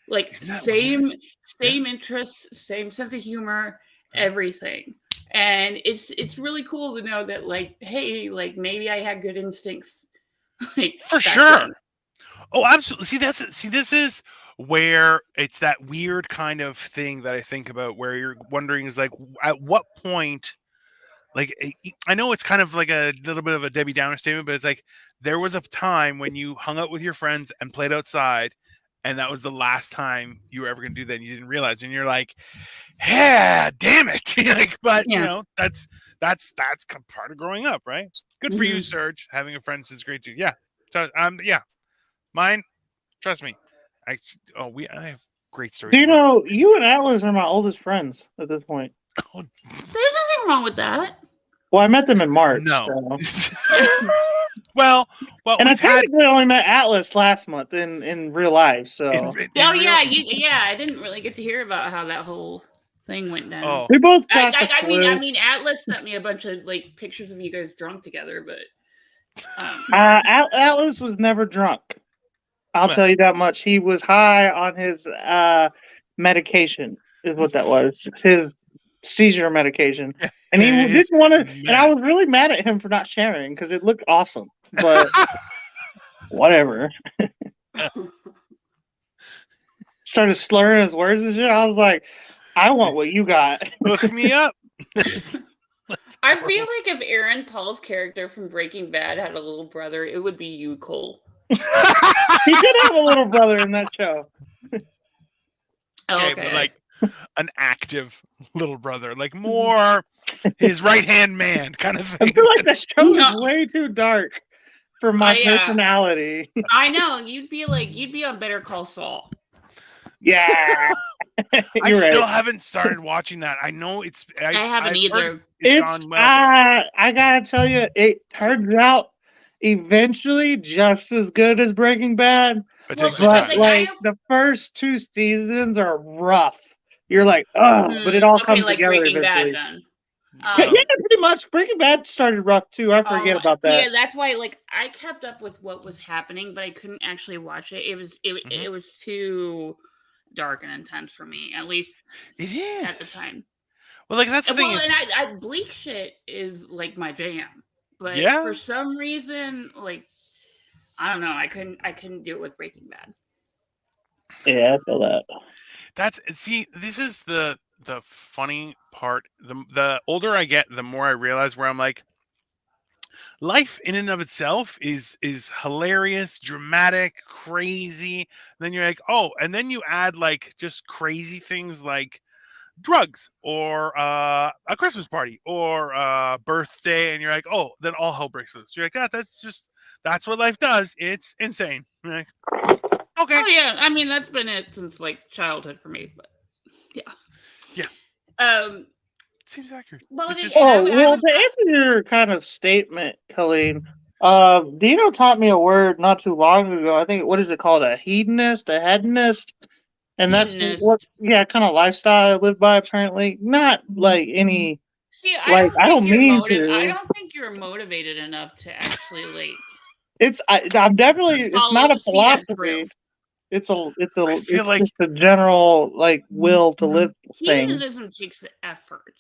Speaker 3: like
Speaker 1: Isn't that weird? Yeah,
Speaker 3: same interests, same sense of humor,
Speaker 1: yeah.
Speaker 3: everything. And it's really cool to know that, like, hey, like maybe I had good instincts like
Speaker 1: For
Speaker 3: back
Speaker 1: sure.
Speaker 3: then.
Speaker 1: Oh, absolutely. This is where it's that weird kind of thing that I think about where you're wondering is like at what point, like I know it's kind of like a little bit of a Debbie Downer statement, but it's like there was a time when you hung out with your friends and played outside, and that was the last time you were ever going to do that, and you didn't realize, and you're like, yeah, damn it. Like, but
Speaker 3: Yeah.
Speaker 1: that's part of growing up, right? Good for you,
Speaker 3: Mhm.
Speaker 1: Serge. Having a friend is great too. Yeah. So, yeah, mine. Trust me. I have great
Speaker 2: Do
Speaker 1: stories
Speaker 2: you
Speaker 1: about.
Speaker 2: know you and Atlas are my oldest friends at this point?
Speaker 1: Oh,
Speaker 3: There's nothing wrong with that.
Speaker 2: Well, I met them in March,
Speaker 1: no.
Speaker 2: so.
Speaker 1: well,
Speaker 2: And I
Speaker 1: we've had
Speaker 2: technically only met Atlas last month in real life, so
Speaker 1: in
Speaker 3: Oh
Speaker 1: real.
Speaker 3: yeah, I didn't really get to hear about how that whole thing went down.
Speaker 1: Oh,
Speaker 2: we both
Speaker 3: I,
Speaker 2: got the
Speaker 3: I, I mean, I
Speaker 2: flu.
Speaker 3: mean, Atlas sent me a bunch of like pictures of you guys drunk together, but
Speaker 2: Atlas was never drunk. I'll
Speaker 1: well,
Speaker 2: tell you that much. He was high on his medication, is what that was. His seizure medication. And he
Speaker 1: his
Speaker 2: didn't want to. And I
Speaker 1: man.
Speaker 2: was really mad at him for not sharing because it looked awesome. But whatever. Started slurring his words and shit. I was like, I want what you got.
Speaker 1: Hook me up.
Speaker 3: I feel like if Aaron Paul's character from Breaking Bad had a little brother, it would be you, Cole.
Speaker 2: He did have a little brother in that show.
Speaker 1: Okay, but like an active little brother, like more his right hand man kind of
Speaker 2: I
Speaker 1: thing.
Speaker 2: feel like the show
Speaker 3: No.
Speaker 2: is way too dark for my
Speaker 3: I
Speaker 2: personality.
Speaker 3: I know you'd be on Better Call Saul.
Speaker 2: Yeah.
Speaker 1: I
Speaker 2: You're
Speaker 1: still
Speaker 2: right.
Speaker 1: haven't started watching that. I know
Speaker 3: I haven't
Speaker 1: I've heard
Speaker 3: either.
Speaker 1: it's gone well.
Speaker 2: I gotta tell you, it turns out eventually just as good as Breaking Bad,
Speaker 1: It
Speaker 3: Well,
Speaker 1: takes some
Speaker 2: but
Speaker 1: time.
Speaker 3: like
Speaker 2: like the first 2 seasons are rough. You're like, oh, but it all
Speaker 3: okay,
Speaker 2: comes
Speaker 3: like
Speaker 2: together
Speaker 3: Breaking Bad
Speaker 2: eventually.
Speaker 3: then.
Speaker 2: Yeah, pretty much. Breaking Bad started rough too. I forget about that.
Speaker 3: Yeah, that's why like I kept up with what was happening, but I couldn't actually watch it. It was too dark and intense for me, at least
Speaker 1: It is
Speaker 3: at the time.
Speaker 1: Well, like that's the thing
Speaker 3: Well,
Speaker 1: is,
Speaker 3: and I bleak shit is like my jam, but
Speaker 1: yeah.
Speaker 3: for some reason, like I don't know, I couldn't do it with Breaking Bad.
Speaker 2: Yeah, I feel that.
Speaker 1: This is the funny part. The older I get, the more I realize where I'm like, life in and of itself is hilarious, dramatic, crazy. Then you're like, oh, and then you add like just crazy things like drugs or a Christmas party or birthday, and you're like, oh, then all hell breaks loose. You're like, that's what life does. It's insane. You're like, okay.
Speaker 3: Oh yeah, I mean that's been it since like childhood for me, but yeah.
Speaker 1: Yeah. seems accurate.
Speaker 3: Well,
Speaker 1: It's just
Speaker 2: Oh, well, to answer your kind of statement, Colleen, Dino taught me a word not too long ago. I think, what is it called? A hedonist, a hedonist? And that's what,
Speaker 3: hedonist.
Speaker 2: kind of lifestyle I live by, apparently. Not like any,
Speaker 3: See, I
Speaker 2: like,
Speaker 3: don't
Speaker 2: I
Speaker 3: think
Speaker 2: don't
Speaker 3: you're
Speaker 2: mean
Speaker 3: I
Speaker 2: to.
Speaker 3: don't think you're motivated enough to actually like
Speaker 2: I'm definitely, it's not a
Speaker 3: see that through.
Speaker 2: philosophy. It's it's
Speaker 1: feel like-
Speaker 2: just a general, like, will to live thing.
Speaker 3: Hedonism takes the effort.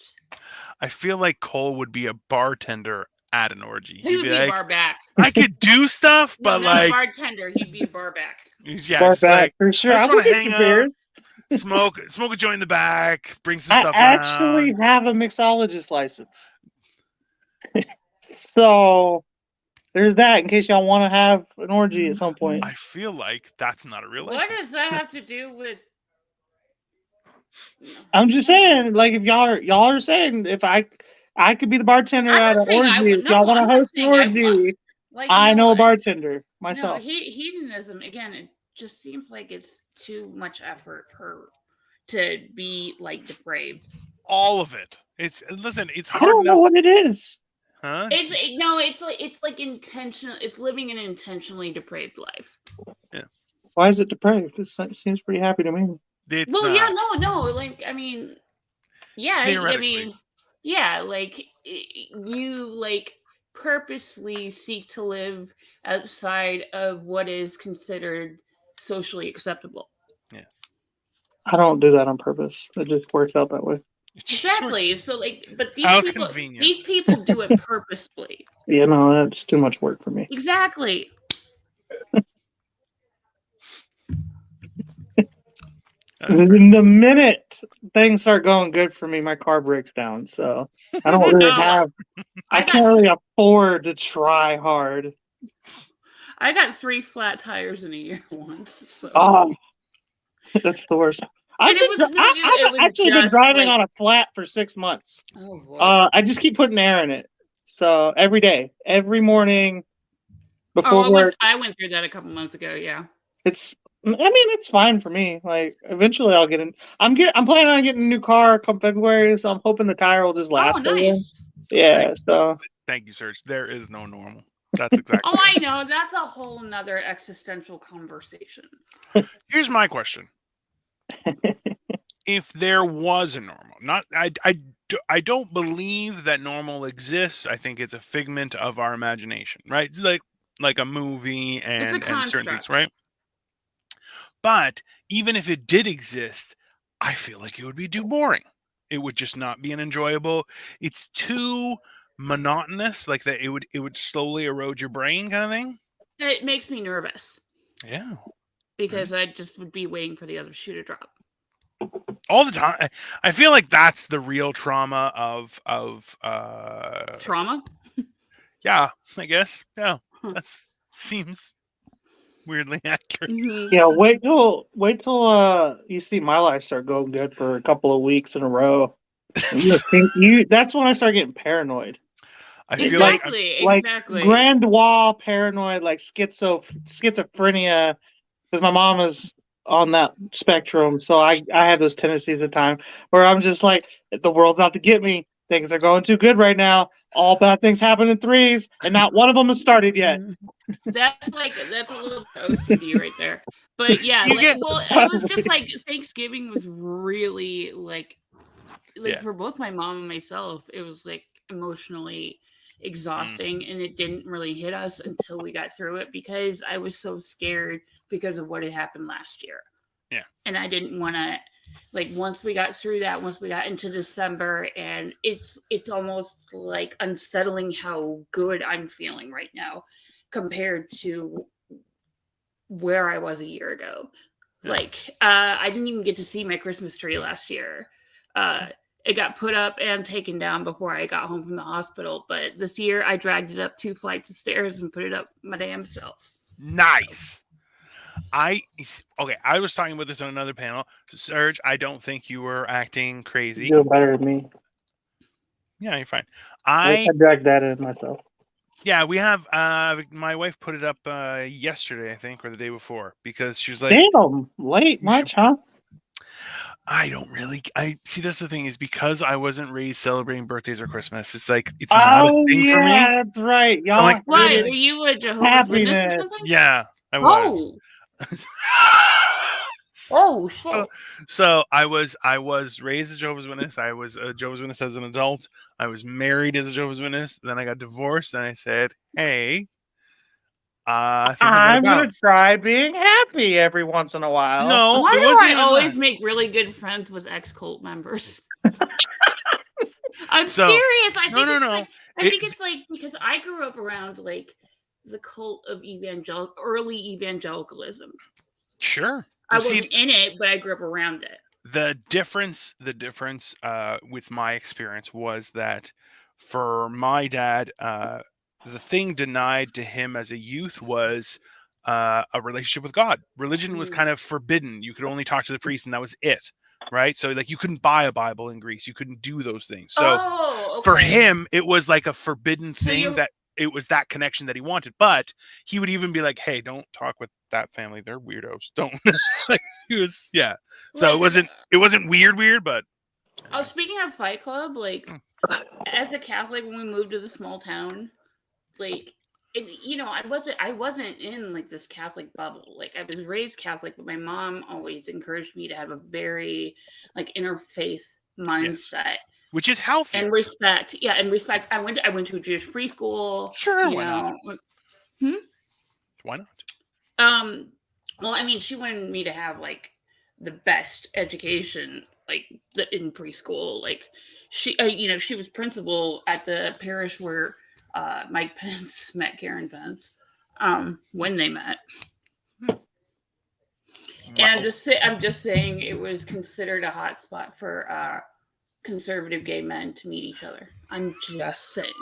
Speaker 1: I feel like Cole would be a bartender at an orgy.
Speaker 3: He would be
Speaker 1: like,
Speaker 3: bar back.
Speaker 1: I could do stuff,
Speaker 3: No,
Speaker 1: but
Speaker 3: not a
Speaker 1: like,
Speaker 3: bartender. He'd be a bar back.
Speaker 1: yeah,
Speaker 2: Bar
Speaker 1: just
Speaker 2: back,
Speaker 1: like,
Speaker 2: for sure.
Speaker 1: I
Speaker 2: I
Speaker 1: just
Speaker 2: will
Speaker 1: want to
Speaker 2: get
Speaker 1: hang
Speaker 2: some
Speaker 1: out,
Speaker 2: beers.
Speaker 1: smoke a joint in the back, bring some
Speaker 2: I
Speaker 1: stuff
Speaker 2: actually
Speaker 1: around.
Speaker 2: have a mixologist license. So there's that, in case y'all want to have an orgy at some point.
Speaker 1: I feel like that's not a real
Speaker 3: What
Speaker 1: license.
Speaker 3: does that have to do with?
Speaker 2: I'm just saying, like, if y'all are saying, if I could be the bartender
Speaker 3: I'm
Speaker 2: at
Speaker 3: not
Speaker 2: an
Speaker 3: saying I
Speaker 2: orgy,
Speaker 3: would.
Speaker 2: if y'all
Speaker 3: No,
Speaker 2: want
Speaker 3: I'm
Speaker 2: to
Speaker 3: not
Speaker 2: host an
Speaker 3: saying I want.
Speaker 2: orgy,
Speaker 3: Like,
Speaker 2: I know a
Speaker 3: no,
Speaker 2: bartender
Speaker 3: no,
Speaker 2: myself.
Speaker 3: hedonism again. It just seems like it's too much effort to be like depraved.
Speaker 1: All of it. It's listen. It's
Speaker 2: I
Speaker 1: hard
Speaker 2: don't know
Speaker 1: enough.
Speaker 2: what it is.
Speaker 1: Huh?
Speaker 3: It's like intentional. It's living an intentionally depraved life.
Speaker 2: Why is it depraved? It seems pretty happy to me.
Speaker 1: It's
Speaker 3: Well,
Speaker 1: not.
Speaker 3: yeah, no, like I mean, yeah, I
Speaker 1: Theoretically.
Speaker 3: mean, yeah, like you like purposely seek to live outside of what is considered socially acceptable.
Speaker 1: Yes.
Speaker 2: I don't do that on purpose. It just works out that way.
Speaker 3: Exactly. So like, but
Speaker 1: How convenient.
Speaker 3: these people do it purposefully.
Speaker 2: Yeah, no, that's too much work for me.
Speaker 3: Exactly.
Speaker 2: The minute things start going good for me, my car breaks down. So I don't really
Speaker 3: No,
Speaker 2: I can't really afford to try hard.
Speaker 3: I got 3 flat tires in a year once. So.
Speaker 2: Oh, that's the worst. I've actually been driving on a flat for 6 months.
Speaker 3: Oh boy.
Speaker 2: I just keep putting air in it. So every day, every morning before work.
Speaker 3: I went through that a couple months ago. Yeah.
Speaker 2: It's fine for me. Like, eventually I'll get in. I'm planning on getting a new car come February, so I'm hoping the tire will just last.
Speaker 3: Oh, nice.
Speaker 2: Yeah.
Speaker 1: Thank you, Serge. There is no normal. That's exactly.
Speaker 3: Oh, I know. That's a whole nother existential conversation.
Speaker 1: Here's my question: if there was a normal, I don't believe that normal exists. I think it's a figment of our imagination, right? It's like a movie and certain things, right? But even if it did exist, I feel like it would be too boring. It would just not be an enjoyable. It's too monotonous, like that. It would slowly erode your brain, kind of thing.
Speaker 3: It makes me nervous.
Speaker 1: Yeah,
Speaker 3: because I just would be waiting for the other shoe to drop
Speaker 1: all the time. I feel like that's the real trauma of
Speaker 3: trauma.
Speaker 1: Yeah, I guess. Yeah, that seems weirdly accurate.
Speaker 3: Mm-hmm.
Speaker 2: Yeah, wait till you see my life start going good for a couple of weeks in a row. That's when I start getting paranoid.
Speaker 1: I feel
Speaker 3: exactly
Speaker 2: grandeur paranoid, like schizophrenia, because my mom is on that spectrum. So I have those tendencies at times where I'm just like, the world's out to get me. Things are going too good right now. All bad things happen in threes, and not one of them has started yet.
Speaker 3: That's a little OCD right there. But yeah, it was just like Thanksgiving was really like for both my mom and myself, it was like emotionally exhausting, and it didn't really hit us until we got through it because I was so scared because of what had happened last year.
Speaker 1: Yeah.
Speaker 3: And I didn't want to once we got through that, once we got into December, and it's almost like unsettling how good I'm feeling right now compared to where I was a year ago. Yeah. I didn't even get to see my Christmas tree last year. It got put up and taken down before I got home from the hospital. But this year, I dragged it up 2 flights of stairs and put it up my damn self.
Speaker 1: Nice. I was talking about this on another panel. Serge, I don't think you were acting crazy.
Speaker 2: You're doing better than me.
Speaker 1: Yeah, you're fine.
Speaker 2: I dragged that in myself.
Speaker 1: Yeah, we have. My wife put it up yesterday, I think, or the day before, because she's like,
Speaker 2: "Damn, late much, huh?"
Speaker 1: I don't really. I see. That's the thing is because I wasn't raised celebrating birthdays or Christmas. It's like it's not a
Speaker 2: Oh
Speaker 1: thing for me.
Speaker 2: yeah, that's right.
Speaker 1: I'm
Speaker 2: Y'all
Speaker 1: like,
Speaker 3: Why?
Speaker 2: hated
Speaker 3: Were you a Jehovah's Witness or
Speaker 2: happiness.
Speaker 3: something?
Speaker 1: yeah, I was.
Speaker 3: Oh. Oh
Speaker 1: so,
Speaker 3: shit.
Speaker 1: so I was raised a Jehovah's Witness. I was a Jehovah's Witness as an adult. I was married as a Jehovah's Witness. Then I got divorced, and I said, "Hey, I think I'm gonna
Speaker 2: I'm gonna
Speaker 1: bounce."
Speaker 2: try being happy every once in a while.
Speaker 1: No,
Speaker 3: Why
Speaker 1: it
Speaker 3: do
Speaker 1: wasn't
Speaker 3: I
Speaker 1: even
Speaker 3: always
Speaker 1: that.
Speaker 3: make really good friends with ex-cult members? I'm
Speaker 1: So,
Speaker 3: serious. I
Speaker 1: no,
Speaker 3: think
Speaker 1: no,
Speaker 3: it's
Speaker 1: no.
Speaker 3: like I think it's like because I grew up around like the cult of early evangelicalism.
Speaker 1: Sure.
Speaker 3: I
Speaker 1: See,
Speaker 3: wasn't in it, but I grew up around it.
Speaker 1: the difference with my experience was that for my dad, the thing denied to him as a youth was a relationship with God. Religion was kind of forbidden. You could only talk to the priest, and that was it. Right. So, like, you couldn't buy a Bible in Greece. You couldn't do those things. So,
Speaker 3: Oh,
Speaker 1: for
Speaker 3: okay.
Speaker 1: him, it was like a forbidden
Speaker 3: So
Speaker 1: thing
Speaker 3: you're
Speaker 1: that it was that connection that he wanted. But he would even be like, "Hey, don't talk with that family. They're weirdos. Don't." Like, he was, yeah. So
Speaker 3: like
Speaker 1: it wasn't weird, but
Speaker 3: oh,
Speaker 1: anyways.
Speaker 3: speaking of Fight Club, like as a Catholic, when we moved to the small town, like I wasn't in like this Catholic bubble. Like I was raised Catholic, but my mom always encouraged me to have a very like interfaith
Speaker 1: Yes,
Speaker 3: mindset
Speaker 1: which is healthier.
Speaker 3: and respect. Yeah, and respect. I went to a Jewish preschool.
Speaker 1: Sure,
Speaker 3: You
Speaker 1: why not?
Speaker 3: know, hmm?
Speaker 1: Why not?
Speaker 3: um. Well, I mean, she wanted me to have like the best education, like in preschool. Like she was principal at the parish where Mike Pence met Karen Pence when they met. And
Speaker 1: Wow.
Speaker 3: I'm just saying it was considered a hot spot for conservative gay men to meet each other. I'm just saying.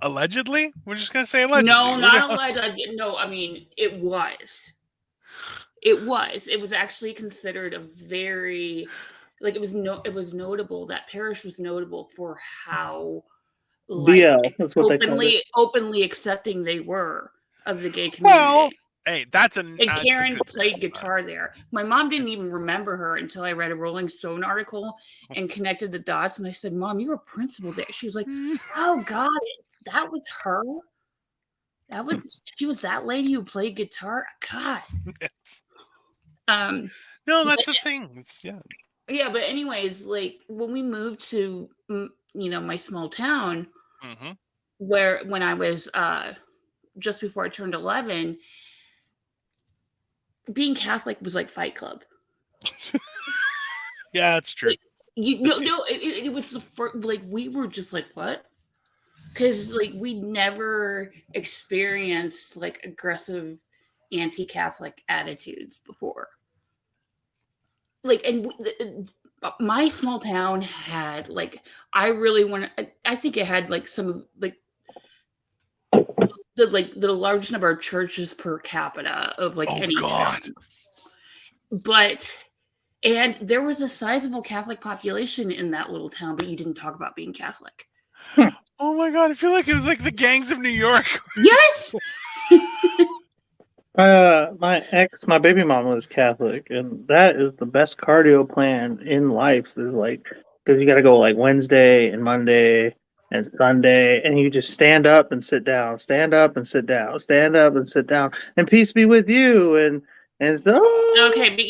Speaker 1: Allegedly, we're just gonna say allegedly.
Speaker 3: No, not alleged. No, I mean it was. It was. It was actually considered a very like it was notable. That parish was notable for how like
Speaker 2: BL, that's what they called it.
Speaker 3: openly accepting they were of the gay
Speaker 1: Well,
Speaker 3: community.
Speaker 1: hey, that's a
Speaker 3: And
Speaker 1: that's a
Speaker 3: Karen
Speaker 1: good thing.
Speaker 3: played guitar there. My mom didn't even remember her until I read a Rolling Stone article and connected the dots. And I said, "Mom, you were principal there." She was like, "Oh God, that was her. She was that lady who played guitar. God." Um,
Speaker 1: No,
Speaker 3: but,
Speaker 1: that's the thing. It's yeah.
Speaker 3: yeah, but anyways, like when we moved to my small town,
Speaker 1: Mm-hmm.
Speaker 3: where when I was just before I turned 11, being Catholic was like Fight Club.
Speaker 1: Yeah, that's true.
Speaker 3: Like, it was the first, like we were just like what? Because like we never experienced like aggressive anti-Catholic attitudes before. Like, and my small town had like I really want to. I think it had like some like the largest number of churches per capita of like
Speaker 1: Oh
Speaker 3: any
Speaker 1: God.
Speaker 3: town. But and there was a sizable Catholic population in that little town, but you didn't talk about being Catholic.
Speaker 1: Oh my God. I feel like it was like the gangs of New York.
Speaker 3: Yes.
Speaker 2: My baby mama was Catholic, and that is the best cardio plan in life. Is like because you got to go like Wednesday and Monday and Sunday, and you just stand up and sit down, stand up and sit down, stand up and sit down, and peace be with you, and so.
Speaker 3: Okay, but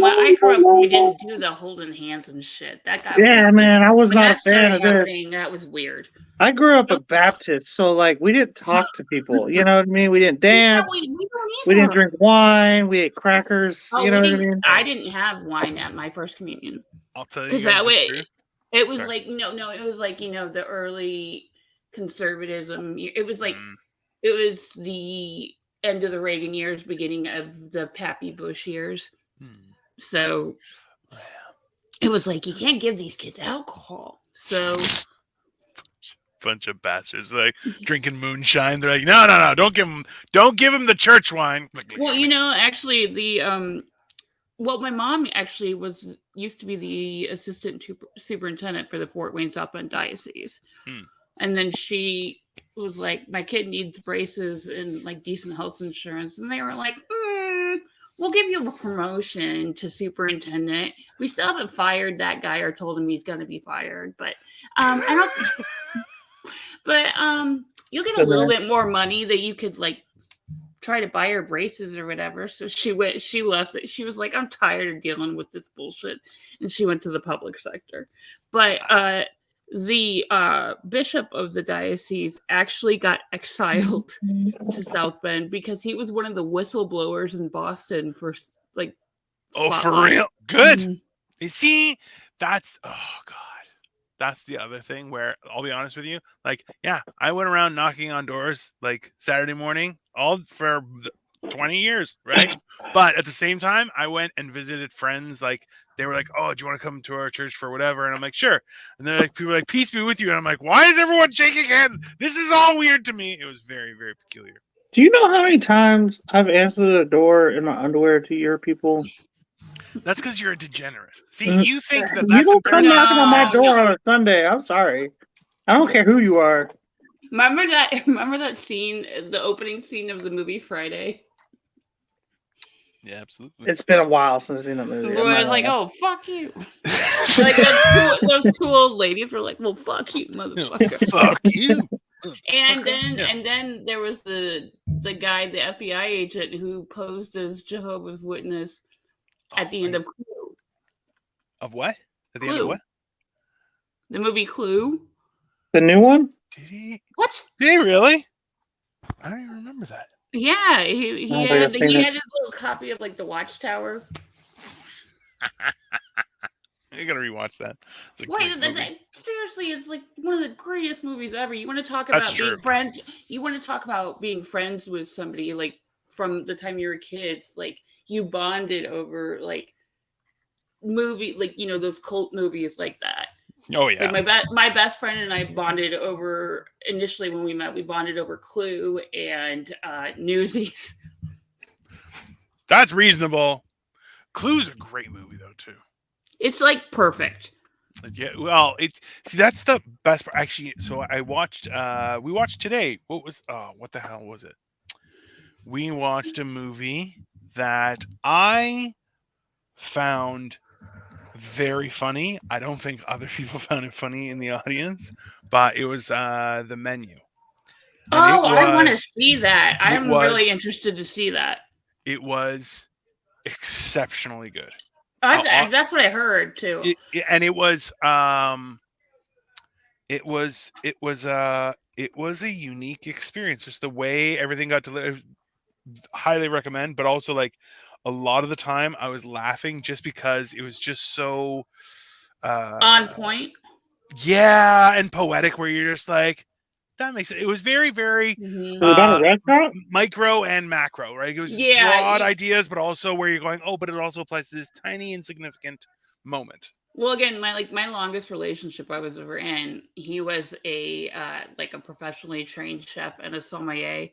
Speaker 3: what? I grew up. We didn't do the holding hands and shit. That got
Speaker 2: Yeah,
Speaker 3: weird.
Speaker 2: man, I was
Speaker 3: When
Speaker 2: not a
Speaker 3: that
Speaker 2: fan
Speaker 3: started
Speaker 2: of this.
Speaker 3: happening, that was weird.
Speaker 2: I grew up a Baptist, so like we didn't talk to people. You know what I mean? We didn't
Speaker 3: No,
Speaker 2: dance.
Speaker 3: we don't
Speaker 2: We didn't
Speaker 3: either.
Speaker 2: drink wine. We ate crackers.
Speaker 3: Oh,
Speaker 2: You know
Speaker 3: we
Speaker 2: what I
Speaker 3: didn't.
Speaker 2: mean?
Speaker 3: I didn't have wine at my first communion
Speaker 1: I'll tell you
Speaker 3: because
Speaker 1: guys
Speaker 3: that
Speaker 1: the
Speaker 3: way
Speaker 1: truth.
Speaker 3: it was
Speaker 1: Sorry.
Speaker 3: like no, it was like the early conservatism. It was like
Speaker 1: Mm.
Speaker 3: it was the end of the Reagan years, beginning of the Pappy Bush years. So it was like you can't give these kids alcohol. So
Speaker 1: Bunch of bastards like drinking moonshine. They're like, no, don't give him the church wine. Like,
Speaker 3: well, actually the my mom actually used to be the assistant superintendent for the Fort Wayne South Bend Diocese. And then she was like, my kid needs braces and like decent health insurance. And they were like, we'll give you a promotion to superintendent. We still haven't fired that guy or told him he's going to be fired, but I don't. But you'll get a little bit more money that you could like try to buy her braces or whatever. So she left it. She was like, I'm tired of dealing with this bullshit. And she went to the public sector. But the bishop of the diocese actually got exiled to South Bend because he was one of the whistleblowers in Boston for like
Speaker 1: Spotlight. Oh, for real? Good. You see, that's God. That's the other thing where I'll be honest with you. Like, yeah, I went around knocking on doors like Saturday morning, all for 20 years, right? But at the same time, I went and visited friends. Like, they were like, "Oh, do you want to come to our church for whatever?" And I'm like, "Sure." And they're like, people were like, "Peace be with you." And I'm like, "Why is everyone shaking hands? This is all weird to me." It was very, very peculiar.
Speaker 2: Do you know how many times I've answered a door in my underwear to your people?
Speaker 1: That's because you're a degenerate. See, you think that
Speaker 2: you don't come knocking on my door on a Sunday. I'm sorry. I don't care who you are.
Speaker 3: Remember that scene, the opening scene of the movie Friday?
Speaker 1: Yeah, absolutely.
Speaker 2: It's been a while since I've seen that movie.
Speaker 3: I was like, "Oh, fuck you!" Like those two old ladies were like, "Well, fuck you, motherfucker."
Speaker 1: Fuck you.
Speaker 3: And then there was the guy, the FBI agent, who posed as Jehovah's Witness at the end of Clue.
Speaker 1: Of what? At the end of what?
Speaker 3: The movie Clue.
Speaker 2: The new one?
Speaker 1: Did he?
Speaker 3: What?
Speaker 1: Did he really? I don't even remember that.
Speaker 3: Yeah, he had his little copy of like The Watchtower.
Speaker 1: You gotta rewatch that.
Speaker 3: Seriously, it's like one of the greatest movies ever. You want to talk about being friends? You want to talk about being friends with somebody like from the time you were kids? Like you bonded over like movie, like those cult movies like that.
Speaker 1: Oh yeah.
Speaker 3: Like my best friend and I bonded over initially when we met. We bonded over Clue and Newsies.
Speaker 1: That's reasonable. Clue's a great movie though too.
Speaker 3: It's like perfect.
Speaker 1: Yeah, well, that's the best part. Actually, so we watched today. What the hell was it? We watched a movie that I found very funny. I don't think other people found it funny in the audience, but it was The Menu.
Speaker 3: And I want to see that. I'm really interested to see that.
Speaker 1: It was exceptionally good.
Speaker 3: That's what I heard too.
Speaker 1: It was a unique experience. Just the way everything got delivered. Highly recommend, but also like a lot of the time I was laughing just because it was just so
Speaker 3: on point.
Speaker 1: Yeah, and poetic, where you're just like, that makes it. It was very, very
Speaker 2: about a restaurant?
Speaker 1: Micro and macro, right? It was broad ideas, but also where you're going, but it also applies to this tiny, insignificant moment.
Speaker 3: Well, again, my longest relationship I was ever in, he was a professionally trained chef and a sommelier.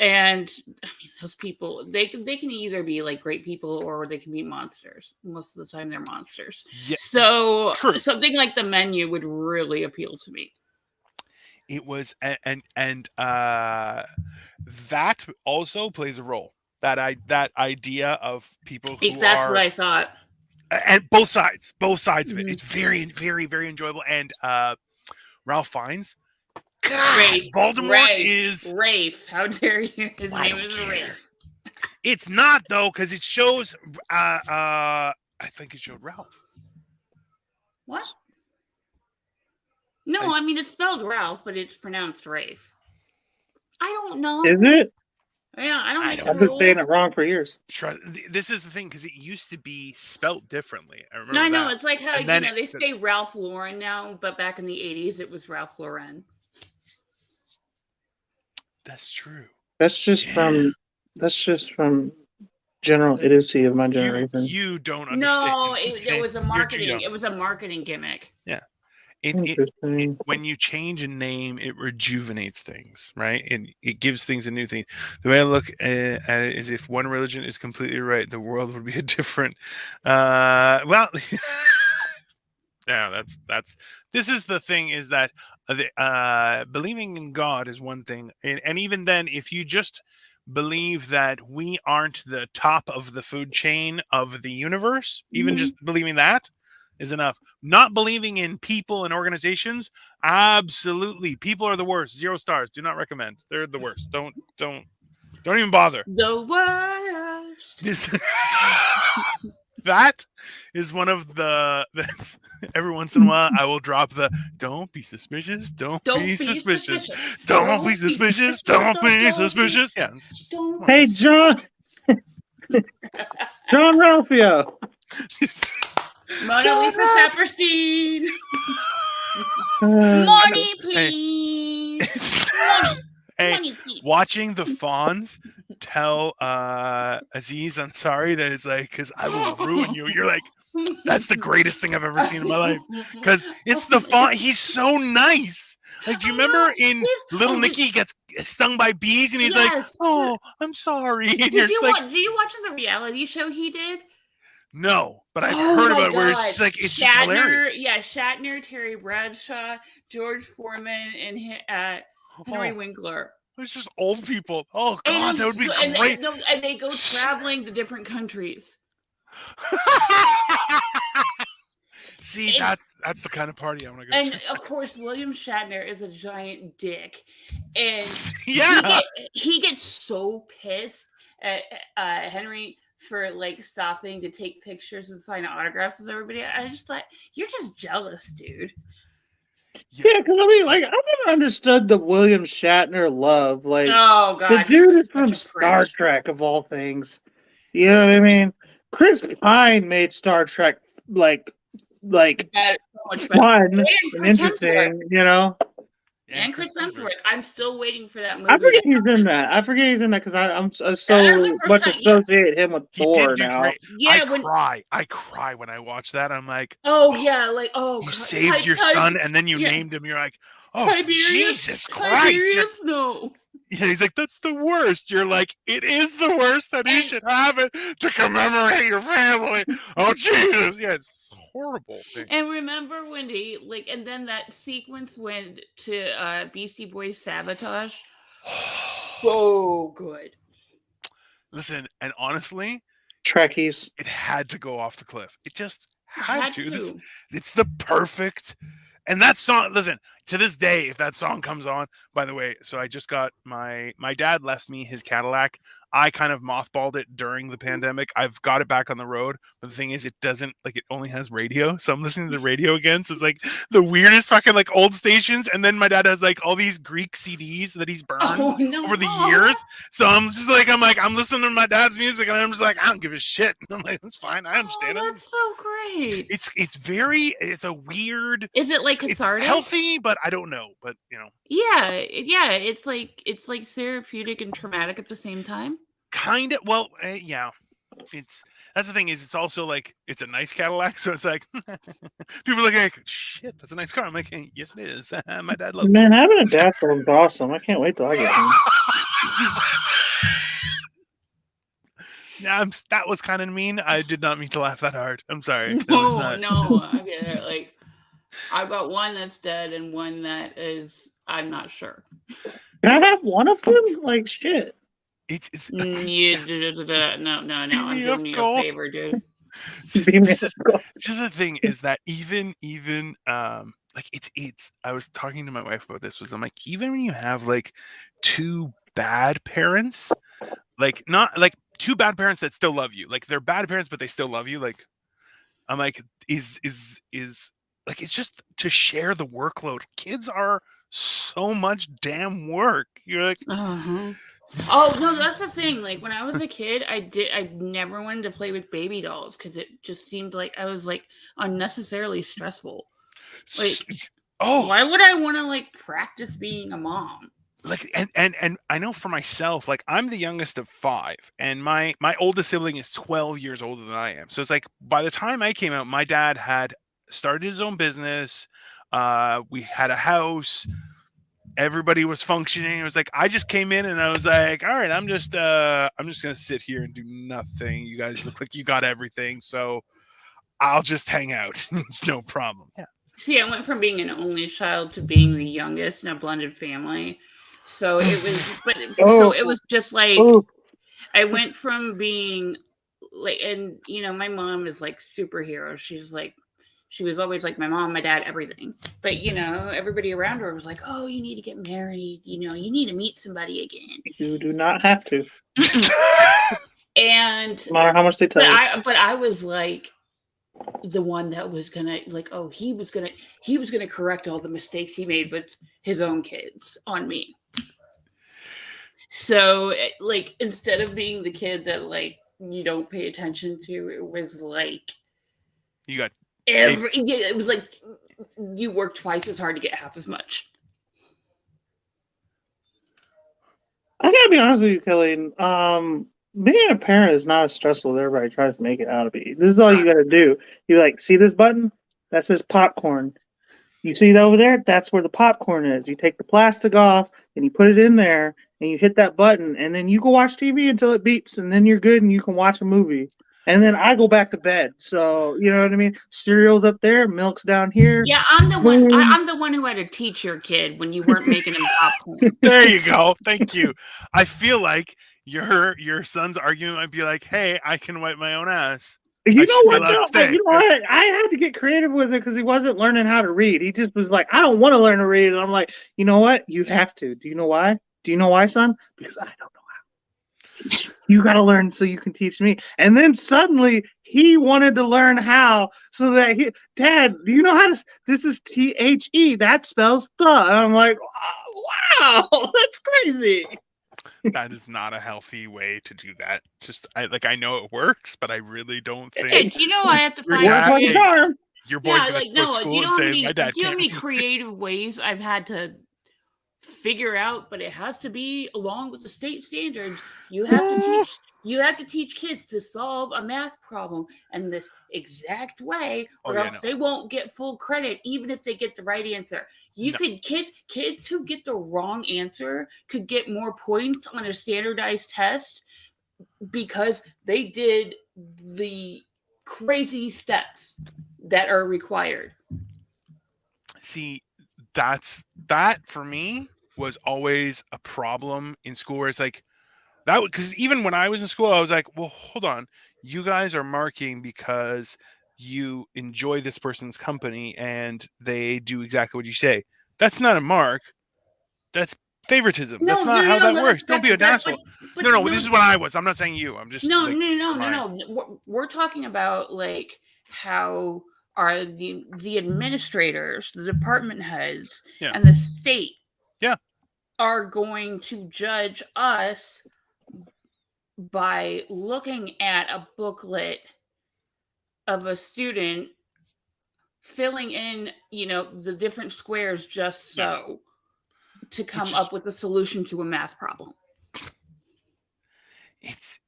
Speaker 3: And I mean, those people, they can either be like great people or they can be monsters. Most of the time, they're monsters. Yeah, so true. Something like The Menu would really appeal to me.
Speaker 1: It was, and that also plays a role. That idea of people who
Speaker 3: that's what I thought.
Speaker 1: And both sides of it. It's very, very, very enjoyable. And Ralph Fiennes. God,
Speaker 3: Rafe.
Speaker 1: Voldemort is
Speaker 3: Rafe. How dare you? His name is Rafe.
Speaker 1: It's not though, because it shows. I think it showed Ralph.
Speaker 3: What? No, I mean it's spelled Ralph, but it's pronounced Rafe. I don't know.
Speaker 2: Is it?
Speaker 3: Yeah, I don't make
Speaker 2: I've been saying it wrong for years.
Speaker 1: This is the thing, because it used to be spelt differently. I remember.
Speaker 3: No, I know. It's like how they say Ralph Lauren now, but back in the 80s it was Ralph Lauren.
Speaker 1: That's true.
Speaker 2: That's just from general idiocy of my generation.
Speaker 1: You don't understand.
Speaker 3: No, it was a marketing. It was a marketing gimmick.
Speaker 1: Yeah. When you change a name, it rejuvenates things, right? It gives things a new thing. The way I look at it is, if one religion is completely right, the world would be a different. Yeah, that's. This is the thing: is that believing in God is one thing, and even then, if you just believe that we aren't the top of the food chain of the universe. Even
Speaker 3: Mhm.
Speaker 1: just believing that is enough. Not believing in people and organizations, absolutely. People are the worst. 0 stars. Do not recommend. They're the worst. Don't even bother.
Speaker 3: The worst.
Speaker 1: This that is one of the that's every once in a while I will drop the don't be suspicious, don't be
Speaker 3: Don't be
Speaker 1: suspicious,
Speaker 3: suspicious.
Speaker 1: don't be suspicious, don't be
Speaker 3: Don't be.
Speaker 1: suspicious. Yeah, it's just
Speaker 3: Don't
Speaker 1: come
Speaker 2: Hey,
Speaker 3: be.
Speaker 2: John Ralphio.
Speaker 3: Mona Lisa
Speaker 1: John
Speaker 3: Saperstein.
Speaker 2: Uh,
Speaker 3: Money,
Speaker 1: Hey.
Speaker 3: please. Money.
Speaker 1: Hey,
Speaker 3: Money, please.
Speaker 1: watching the fawns tell Aziz Ansari that it's like, because I will ruin you. You're like, that's the greatest thing I've ever seen in my life. Because it's the fawn. He's so nice. Like, do you remember in Little Nicky he gets stung by bees and he's like,
Speaker 3: Yes.
Speaker 1: oh, I'm sorry. And
Speaker 3: Did
Speaker 1: you're
Speaker 3: you
Speaker 1: just like,
Speaker 3: watch? Did you watch the reality show he did?
Speaker 1: no, but I've
Speaker 3: Oh
Speaker 1: heard
Speaker 3: my
Speaker 1: about it where it's
Speaker 3: God.
Speaker 1: just like, it's just hilarious.
Speaker 3: Yeah, Shatner, Terry Bradshaw, George Foreman, and Henry
Speaker 1: Oh,
Speaker 3: Winkler.
Speaker 1: it's just old people. Oh,
Speaker 3: And
Speaker 1: God, that would be
Speaker 3: it's
Speaker 1: great.
Speaker 3: and they go traveling to different countries.
Speaker 1: See,
Speaker 3: And-
Speaker 1: that's the kind of party I want to go
Speaker 3: And
Speaker 1: to.
Speaker 3: of course, William Shatner is a giant dick, and
Speaker 1: Yeah.
Speaker 3: he gets so pissed at Henry for like stopping to take pictures and sign autographs with everybody. I just thought, you're just jealous, dude.
Speaker 2: yeah, because I mean, like, I never understood the William Shatner love. Like,
Speaker 3: Oh
Speaker 2: the
Speaker 3: God,
Speaker 2: dude
Speaker 3: he's
Speaker 2: is
Speaker 3: such
Speaker 2: from
Speaker 3: a
Speaker 2: Star
Speaker 3: prick.
Speaker 2: Trek, of all things. You know what I mean? Chris Pine made Star Trek like
Speaker 3: Better, so much better.
Speaker 2: fun
Speaker 3: And
Speaker 2: and
Speaker 3: Chris Hemsworth.
Speaker 2: interesting. You know?
Speaker 3: And Chris Hemsworth. I'm still waiting for that movie.
Speaker 2: I forget he's in that. I forget he's in that because I'm so
Speaker 3: 100%,
Speaker 2: much
Speaker 3: yeah.
Speaker 2: associate him with
Speaker 1: He
Speaker 2: Thor
Speaker 1: did do
Speaker 2: now.
Speaker 1: great.
Speaker 3: Yeah,
Speaker 1: I cry when I watch that. I'm like,
Speaker 3: oh yeah, like oh
Speaker 1: you
Speaker 3: God.
Speaker 1: saved your son and then you
Speaker 3: yeah.
Speaker 1: named him. You're like, oh Jesus Christ.
Speaker 3: Tiberius, no.
Speaker 1: Yeah, he's like, that's the worst. You're like, it is the worst that he should have it to commemorate your family. Oh Jesus. Yeah, it's horrible thing.
Speaker 3: And remember when they and then that sequence went to Beastie Boys Sabotage? So good.
Speaker 1: Listen, and honestly,
Speaker 2: Trekkies.
Speaker 1: it had to go off the cliff. It just had to.
Speaker 3: to.
Speaker 1: It's the perfect. And that song, listen, to this day, if that song comes on, by the way, so I just got my dad left me his Cadillac. I kind of mothballed it during the pandemic. I've got it back on the road, but the thing is, it doesn't, like, it only has radio. So I'm listening to the radio again. So it's like the weirdest fucking like old stations. And then my dad has like all these Greek CDs that he's burned over the years. So I'm listening to my dad's music and I'm just like, I don't give a shit. And I'm like, that's fine. I understand it.
Speaker 3: That's so great.
Speaker 1: It's a weird.
Speaker 3: Is it like
Speaker 1: It's
Speaker 3: cathartic?
Speaker 1: healthy, but I don't know. But you know.
Speaker 3: Yeah. It's like therapeutic and traumatic at the same time.
Speaker 1: Kind of. Well, yeah. That's the thing is, it's also like it's a nice Cadillac, so it's like people are like, shit, that's a nice car. I'm like, hey, yes, it is. My dad loves.
Speaker 2: Man, having a dad phone's awesome. I can't wait till I get home.
Speaker 1: Yeah, that was kind of mean. I did not mean to laugh that hard. I'm sorry.
Speaker 3: No, I get it. Like, I've got one that's dead and one that is, I'm not sure.
Speaker 2: Can I have one of them? Like, shit.
Speaker 1: It's
Speaker 3: no. I'm doing you a favor, dude.
Speaker 1: This is the thing is that even like it's I was talking to my wife about this. I'm like, even when you have like two bad parents, like not like two bad parents that still love you, like they're bad parents but they still love you, like I'm like, is like, it's just to share the workload. Kids are so much damn work. You're like,
Speaker 3: oh no, that's the thing. Like when I was a kid, I never wanted to play with baby dolls because it just seemed like I was like unnecessarily stressful. Like, why would I want to like practice being a mom?
Speaker 1: Like, and I know for myself, like I'm the youngest of 5 and my oldest sibling is 12 years older than I am. So it's like by the time I came out, my dad had started his own business. We had a house. Everybody was functioning. It was like I just came in and I was like, all right, I'm just gonna sit here and do nothing. You guys look like you got everything, so I'll just hang out. It's no problem. Yeah.
Speaker 3: See, I went from being an only child to being the youngest in a blended family. So it was,
Speaker 2: Oh,
Speaker 3: so it was just like
Speaker 2: oh,
Speaker 3: I went from being like, and my mom is like superhero. She was always like my mom, my dad, everything. But everybody around her was like, "Oh, you need to get married. You need to meet somebody again."
Speaker 2: you do not have to.
Speaker 3: And
Speaker 2: No matter how much they tell you.
Speaker 3: but I was like the one that was gonna like, oh, he was gonna correct all the mistakes he made with his own kids on me. So like, instead of being the kid that like you don't pay attention to, it was like
Speaker 1: You got
Speaker 3: it was like you work twice as hard to get half as much.
Speaker 2: I gotta be honest with you, Kelly. Being a parent is not as stressful as everybody tries to make it out to be. This is all you gotta do. You like, see this button? That says popcorn. You see that over there? That's where the popcorn is. You take the plastic off and you put it in there and you hit that button and then you go watch TV until it beeps and then you're good and you can watch a movie. And then I go back to bed. So, you know what I mean? Cereal's up there, milk's down here.
Speaker 3: Yeah, I'm the one. I'm the one who had to teach your kid when you weren't making him popcorn.
Speaker 1: There you go. Thank you. I feel like your son's argument might be like, "Hey, I can wipe my own ass."
Speaker 2: You
Speaker 1: I
Speaker 2: know
Speaker 1: should be
Speaker 2: what?
Speaker 1: allowed to
Speaker 2: Though?
Speaker 1: stay.
Speaker 2: You know what? I had to get creative with it because he wasn't learning how to read. He just was like, "I don't want to learn to read." And I'm like, "You know what? You have to. Do you know why? Do you know why, son? Because I don't know how. You got to learn so you can teach me." And then suddenly he wanted to learn how, so that Dad, do you know how to? This is THE. That spells the. And I'm like, oh, wow, that's crazy.
Speaker 1: That is not a healthy way to do that. I know it works, but I really don't think.
Speaker 3: Hey, do you know I have to find
Speaker 1: your boy's gonna
Speaker 3: like,
Speaker 1: go to
Speaker 3: no, do
Speaker 1: school
Speaker 3: you know
Speaker 1: and
Speaker 3: how
Speaker 1: say,
Speaker 3: many
Speaker 1: "My dad
Speaker 3: do you know how
Speaker 1: can't
Speaker 3: many
Speaker 1: read."
Speaker 3: creative ways I've had to figure out, but it has to be along with the state standards. You have to teach kids to solve a math problem in this exact way, or else they won't get full credit, even if they get the right answer. Kids who get the wrong answer could get more points on a standardized test because they did the crazy steps that are required.
Speaker 1: See, that for me was always a problem in school, where it's like that, because even when I was in school, I was like, well, hold on, you guys are marking because you enjoy this person's company and they do exactly what you say. That's not a mark. That's favoritism. That's not how that works. Don't be an asshole. No, this is what I was. I'm not saying you. I'm just
Speaker 3: no. We're talking about like how are the administrators, the department heads, and the state are going to judge us by looking at a booklet of a student filling in, the different squares just so to come up with a solution to a math problem.
Speaker 1: It's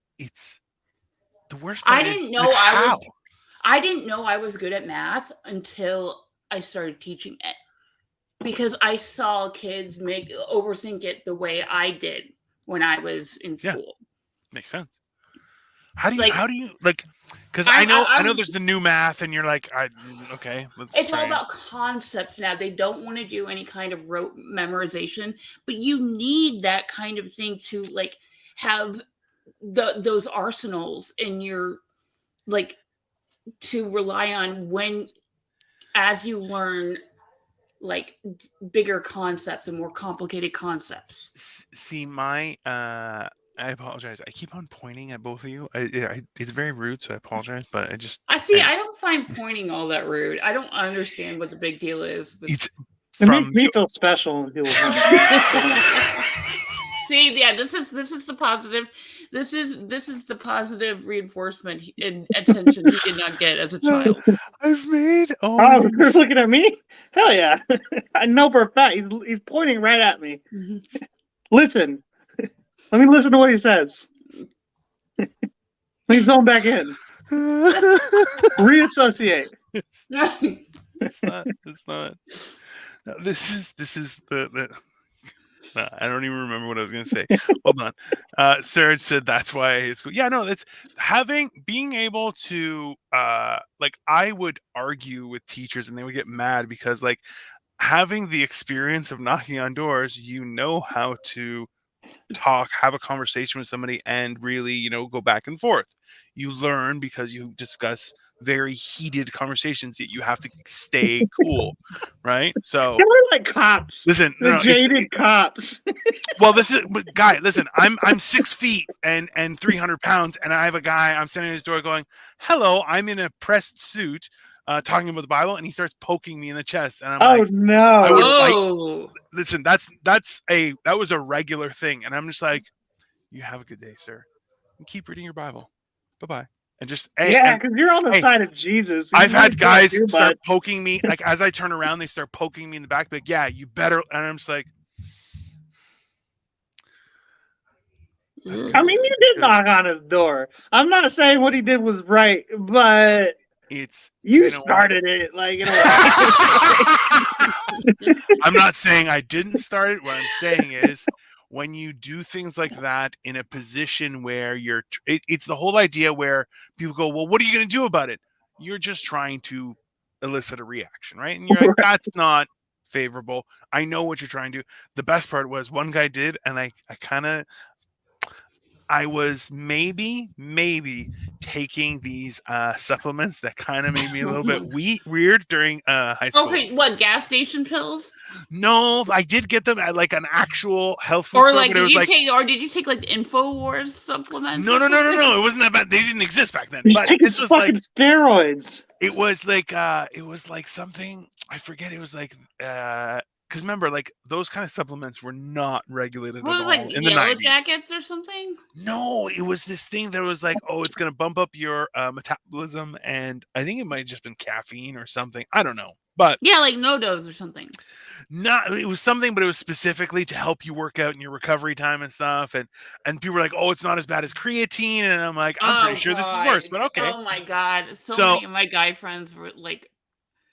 Speaker 1: the worst part.
Speaker 3: I didn't know I was good at math until I started teaching it, because I saw kids overthink it the way I did when I was in school.
Speaker 1: Makes sense. How do you like? Because I know there's the new math, and you're like, okay,
Speaker 3: it's all about concepts now. They don't want to do any kind of rote memorization, but you need that kind of thing to like have those arsenals in your, like, to rely on when, as you learn like bigger concepts and more complicated concepts.
Speaker 1: See, I apologize. I keep on pointing at both of you. It's very rude, so I apologize. But I
Speaker 3: don't find pointing all that rude. I don't understand what the big deal is.
Speaker 2: It makes me feel special when people.
Speaker 3: See, yeah, this is the positive. This is the positive reinforcement and attention he did not get as a child.
Speaker 1: I've made.
Speaker 2: Oh, you're looking at me? Hell yeah! I know for a fact he's pointing right at me. Listen. Let me listen to what he says. Please zone back in. Reassociate.
Speaker 1: It's not. No, this is the I don't even remember what I was going to say. Hold on. Serge said that's why it's cool. Yeah, no, it's being able to like, I would argue with teachers and they would get mad because like having the experience of knocking on doors, you know how to talk, have a conversation with somebody, and really, go back and forth. You learn because you discuss very heated conversations, yet you have to stay cool, right? So
Speaker 2: we're like cops.
Speaker 1: listen,
Speaker 2: The
Speaker 1: no,
Speaker 2: jaded cops.
Speaker 1: well, this is, but guy, listen, I'm 6 feet and 300 pounds, and I have a guy. I'm standing at his door, going, "Hello, I'm in a pressed suit." Talking about the Bible, and he starts poking me in the chest, and I'm
Speaker 2: Oh
Speaker 1: like,
Speaker 2: no!
Speaker 1: I would like,
Speaker 3: Oh,
Speaker 1: listen, that was a regular thing, and I'm just like, you have a good day, sir, and keep reading your Bible. Bye bye. And just
Speaker 2: Yeah, because you're on the
Speaker 1: hey,
Speaker 2: side of Jesus.
Speaker 1: I've had guys
Speaker 2: do
Speaker 1: start
Speaker 2: much.
Speaker 1: poking me, like as I turn around, they start poking me in the back, like, yeah, you better, and I'm just like, that's good.
Speaker 2: I mean, you did knock on his door. I'm not saying what he did was right, but
Speaker 1: It's
Speaker 2: you
Speaker 1: know what?
Speaker 2: started it, like in a way.
Speaker 1: I'm not saying I didn't start it. What I'm saying is, when you do things like that in a position where it's the whole idea where people go, well, what are you going to do about it? You're just trying to elicit a reaction, right? And you're like, that's not favorable. I know what you're trying to do. The best part was one guy did, and I was maybe taking these supplements that kind of made me a little bit weird during high school.
Speaker 3: okay. What, gas station pills?
Speaker 1: No, I did get them at like an actual health food
Speaker 3: Or
Speaker 1: store,
Speaker 3: like,
Speaker 1: but it was like,
Speaker 3: did you take like InfoWars supplements?
Speaker 1: no. It wasn't that bad. They didn't exist back then.
Speaker 2: You
Speaker 1: But
Speaker 2: take
Speaker 1: this was
Speaker 2: fucking
Speaker 1: like,
Speaker 2: steroids.
Speaker 1: it was like something, I forget. It was like, because remember, like those kind of supplements were not regulated
Speaker 3: What
Speaker 1: at
Speaker 3: was
Speaker 1: all
Speaker 3: like
Speaker 1: in the
Speaker 3: Yellow
Speaker 1: 90s.
Speaker 3: Jackets or something?
Speaker 1: No, it was this thing that was like, oh, it's gonna bump up your metabolism, and I think it might have just been caffeine or something. I don't know, but
Speaker 3: Yeah, like No-Dose or something.
Speaker 1: it was something, but it was specifically to help you work out in your recovery time and stuff. And people were like, oh, it's not as bad as creatine, and I'm like, I'm pretty sure this is worse, but okay.
Speaker 3: Oh my god! So
Speaker 1: So-
Speaker 3: many of my guy friends were like,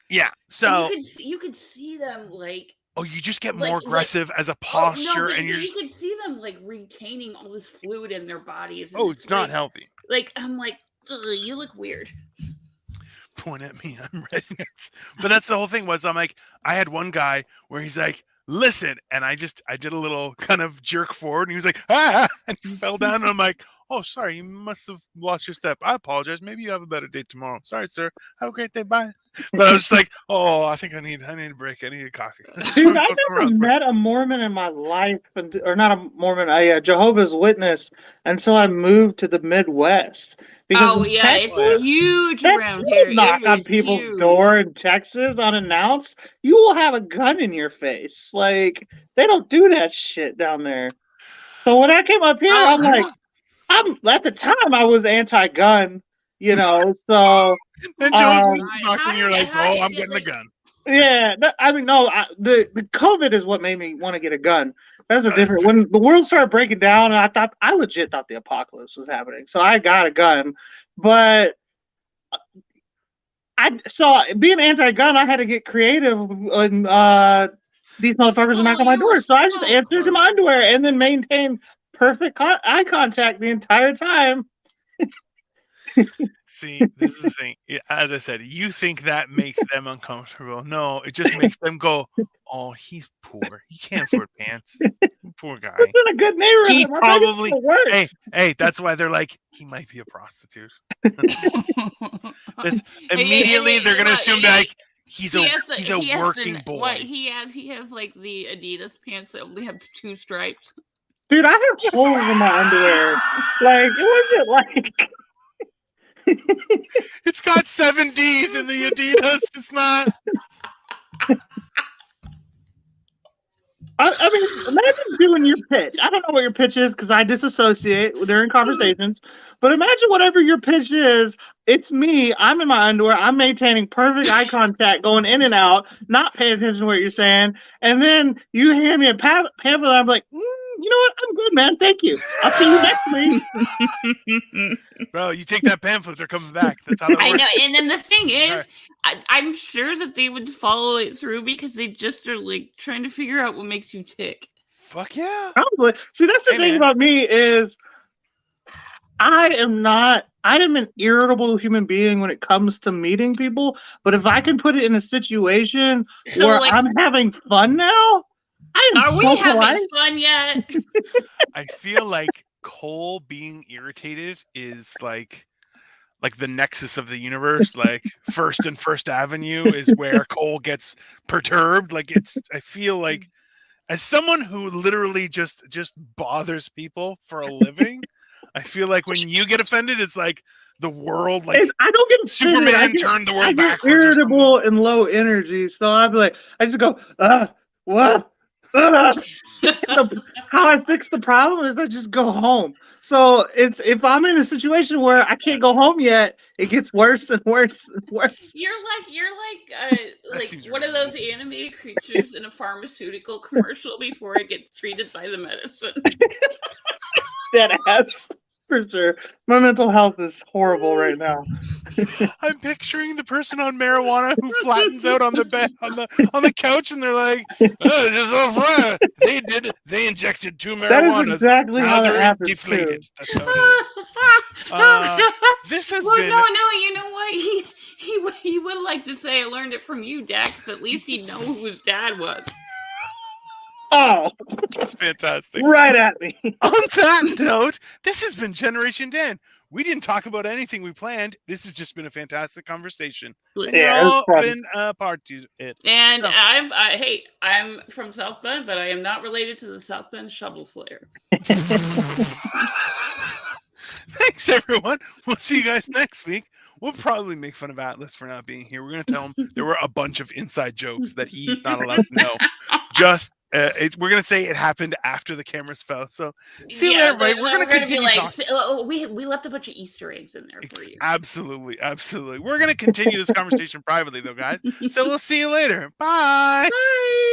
Speaker 1: Yeah.
Speaker 3: and
Speaker 1: So
Speaker 3: you could see them like.
Speaker 1: oh, you just get
Speaker 3: like-
Speaker 1: more
Speaker 3: like-
Speaker 1: aggressive as a
Speaker 3: Oh,
Speaker 1: posture,
Speaker 3: no, but
Speaker 1: and you're
Speaker 3: you
Speaker 1: just,
Speaker 3: could see them like retaining all this fluid in their bodies. And
Speaker 1: oh, it's not
Speaker 3: like,
Speaker 1: healthy.
Speaker 3: Like I'm like, ugh, you look weird.
Speaker 1: Point at me, I'm ready. But that's the whole thing. Was I'm like, I had one guy where he's like, listen, and I did a little kind of jerk forward, and he was like, ah, and he fell down, and I'm like, oh, sorry, you must have lost your step. I apologize. Maybe you have a better day tomorrow. Sorry, sir. Have a great day. Bye. But I was just like, oh, I think I need a break. I need a coffee.
Speaker 2: Dude, I never met a Mormon in my life, or not a Mormon, a Jehovah's Witness, until I moved to the Midwest. Because in
Speaker 3: Yeah,
Speaker 2: Texas,
Speaker 3: it's huge
Speaker 2: that's
Speaker 3: around
Speaker 2: no
Speaker 3: here.
Speaker 2: knock
Speaker 3: It
Speaker 2: on
Speaker 3: is
Speaker 2: people's
Speaker 3: huge.
Speaker 2: door in Texas unannounced. You will have a gun in your face. Like, they don't do that shit down there. So when I came up here, I'm like, at the time I was anti-gun, so.
Speaker 1: And Joe's
Speaker 2: Um,
Speaker 1: just talking, you're like, oh, I'm getting a gun.
Speaker 2: Yeah, I mean, no, the COVID is what made me want to get a gun. That's a different. When the world started breaking down, I legit thought the apocalypse was happening, so I got a gun. But being anti-gun, I had to get creative, and these motherfuckers are knocking on my door, so I just answered to my underwear and then maintained perfect eye contact the entire time.
Speaker 1: See, this is the thing. As I said, you think that makes them uncomfortable. No, it just makes them go, oh, he's poor. He can't afford pants. Poor guy.
Speaker 2: It's in a good neighborhood.
Speaker 1: He
Speaker 2: My
Speaker 1: probably,
Speaker 2: neighborhood works.
Speaker 1: hey, that's why they're like, he might be a prostitute. Immediately they're gonna assume that, like, he's a working boy.
Speaker 3: What he has like the Adidas pants that only have 2 stripes.
Speaker 2: Dude, I have holes in my underwear. Like, it wasn't like.
Speaker 1: It's got 7 D's in the Adidas. It's not.
Speaker 2: I mean, imagine doing your pitch. I don't know what your pitch is because I disassociate during conversations. But imagine whatever your pitch is. It's me. I'm in my underwear. I'm maintaining perfect eye contact, going in and out, not paying attention to what you're saying. And then you hand me a pamphlet. And I'm like, you know what? I'm good, man. Thank you. I'll see you next week.
Speaker 1: Bro, you take that pamphlet, they're coming back. That's how that works.
Speaker 3: I know. And then the thing is, I'm sure that they would follow it through because they just are like trying to figure out what makes you tick.
Speaker 1: Fuck yeah.
Speaker 2: Probably. See, that's the thing about me is I I am an irritable human being when it comes to meeting people. But if I can put it in a situation where I'm having fun now, I am
Speaker 3: are we
Speaker 2: so
Speaker 3: having
Speaker 2: polite.
Speaker 3: fun yet?
Speaker 1: I feel like Cole being irritated is like the nexus of the universe. Like First and First Avenue is where Cole gets perturbed. Like I feel like, as someone who literally just bothers people for a living, I feel like when you get offended, it's like the world, like
Speaker 2: I don't get offended.
Speaker 1: Superman turned the world backwards.
Speaker 2: Irritable and low energy, so I'd be like, I just go, what? How I fix the problem is I just go home. So if I'm in a situation where I can't go home yet, it gets worse and worse and worse.
Speaker 3: You're like one of those animated creatures in a pharmaceutical commercial before it gets treated by the medicine.
Speaker 2: Dead ass. For sure. My mental health is horrible right now.
Speaker 1: I'm picturing the person on marijuana who flattens out on the bed on the couch, and they're like, "Oh, just so they injected 2 marijuanas.
Speaker 2: That is exactly
Speaker 1: now
Speaker 2: how
Speaker 1: they're
Speaker 2: that happens
Speaker 1: deflated."
Speaker 2: too.
Speaker 1: That's how it is. This has been.
Speaker 3: No, you know what? He would like to say, "I learned it from you, Dak," because at least he'd know who his dad was.
Speaker 2: Oh,
Speaker 1: that's fantastic.
Speaker 2: Right at me.
Speaker 1: On that note, this has been Generation Dan. We didn't talk about anything we planned. This has just been a fantastic conversation. And
Speaker 2: yeah,
Speaker 1: you've all been a part to it.
Speaker 3: And so. I'm from South Bend, but I am not related to the South Bend Shovel Slayer.
Speaker 1: Thanks, everyone. We'll see you guys next week. We'll probably make fun of Atlas for not being here. We're going to tell him there were a bunch of inside jokes that he's not allowed to know. Just we're going to say it happened after the cameras fell. So see you later, right? We're going to continue talking.
Speaker 3: We left a bunch of Easter eggs in there for you.
Speaker 1: Absolutely. We're going to continue this conversation privately, though, guys. So we'll see you later. Bye.
Speaker 3: Bye.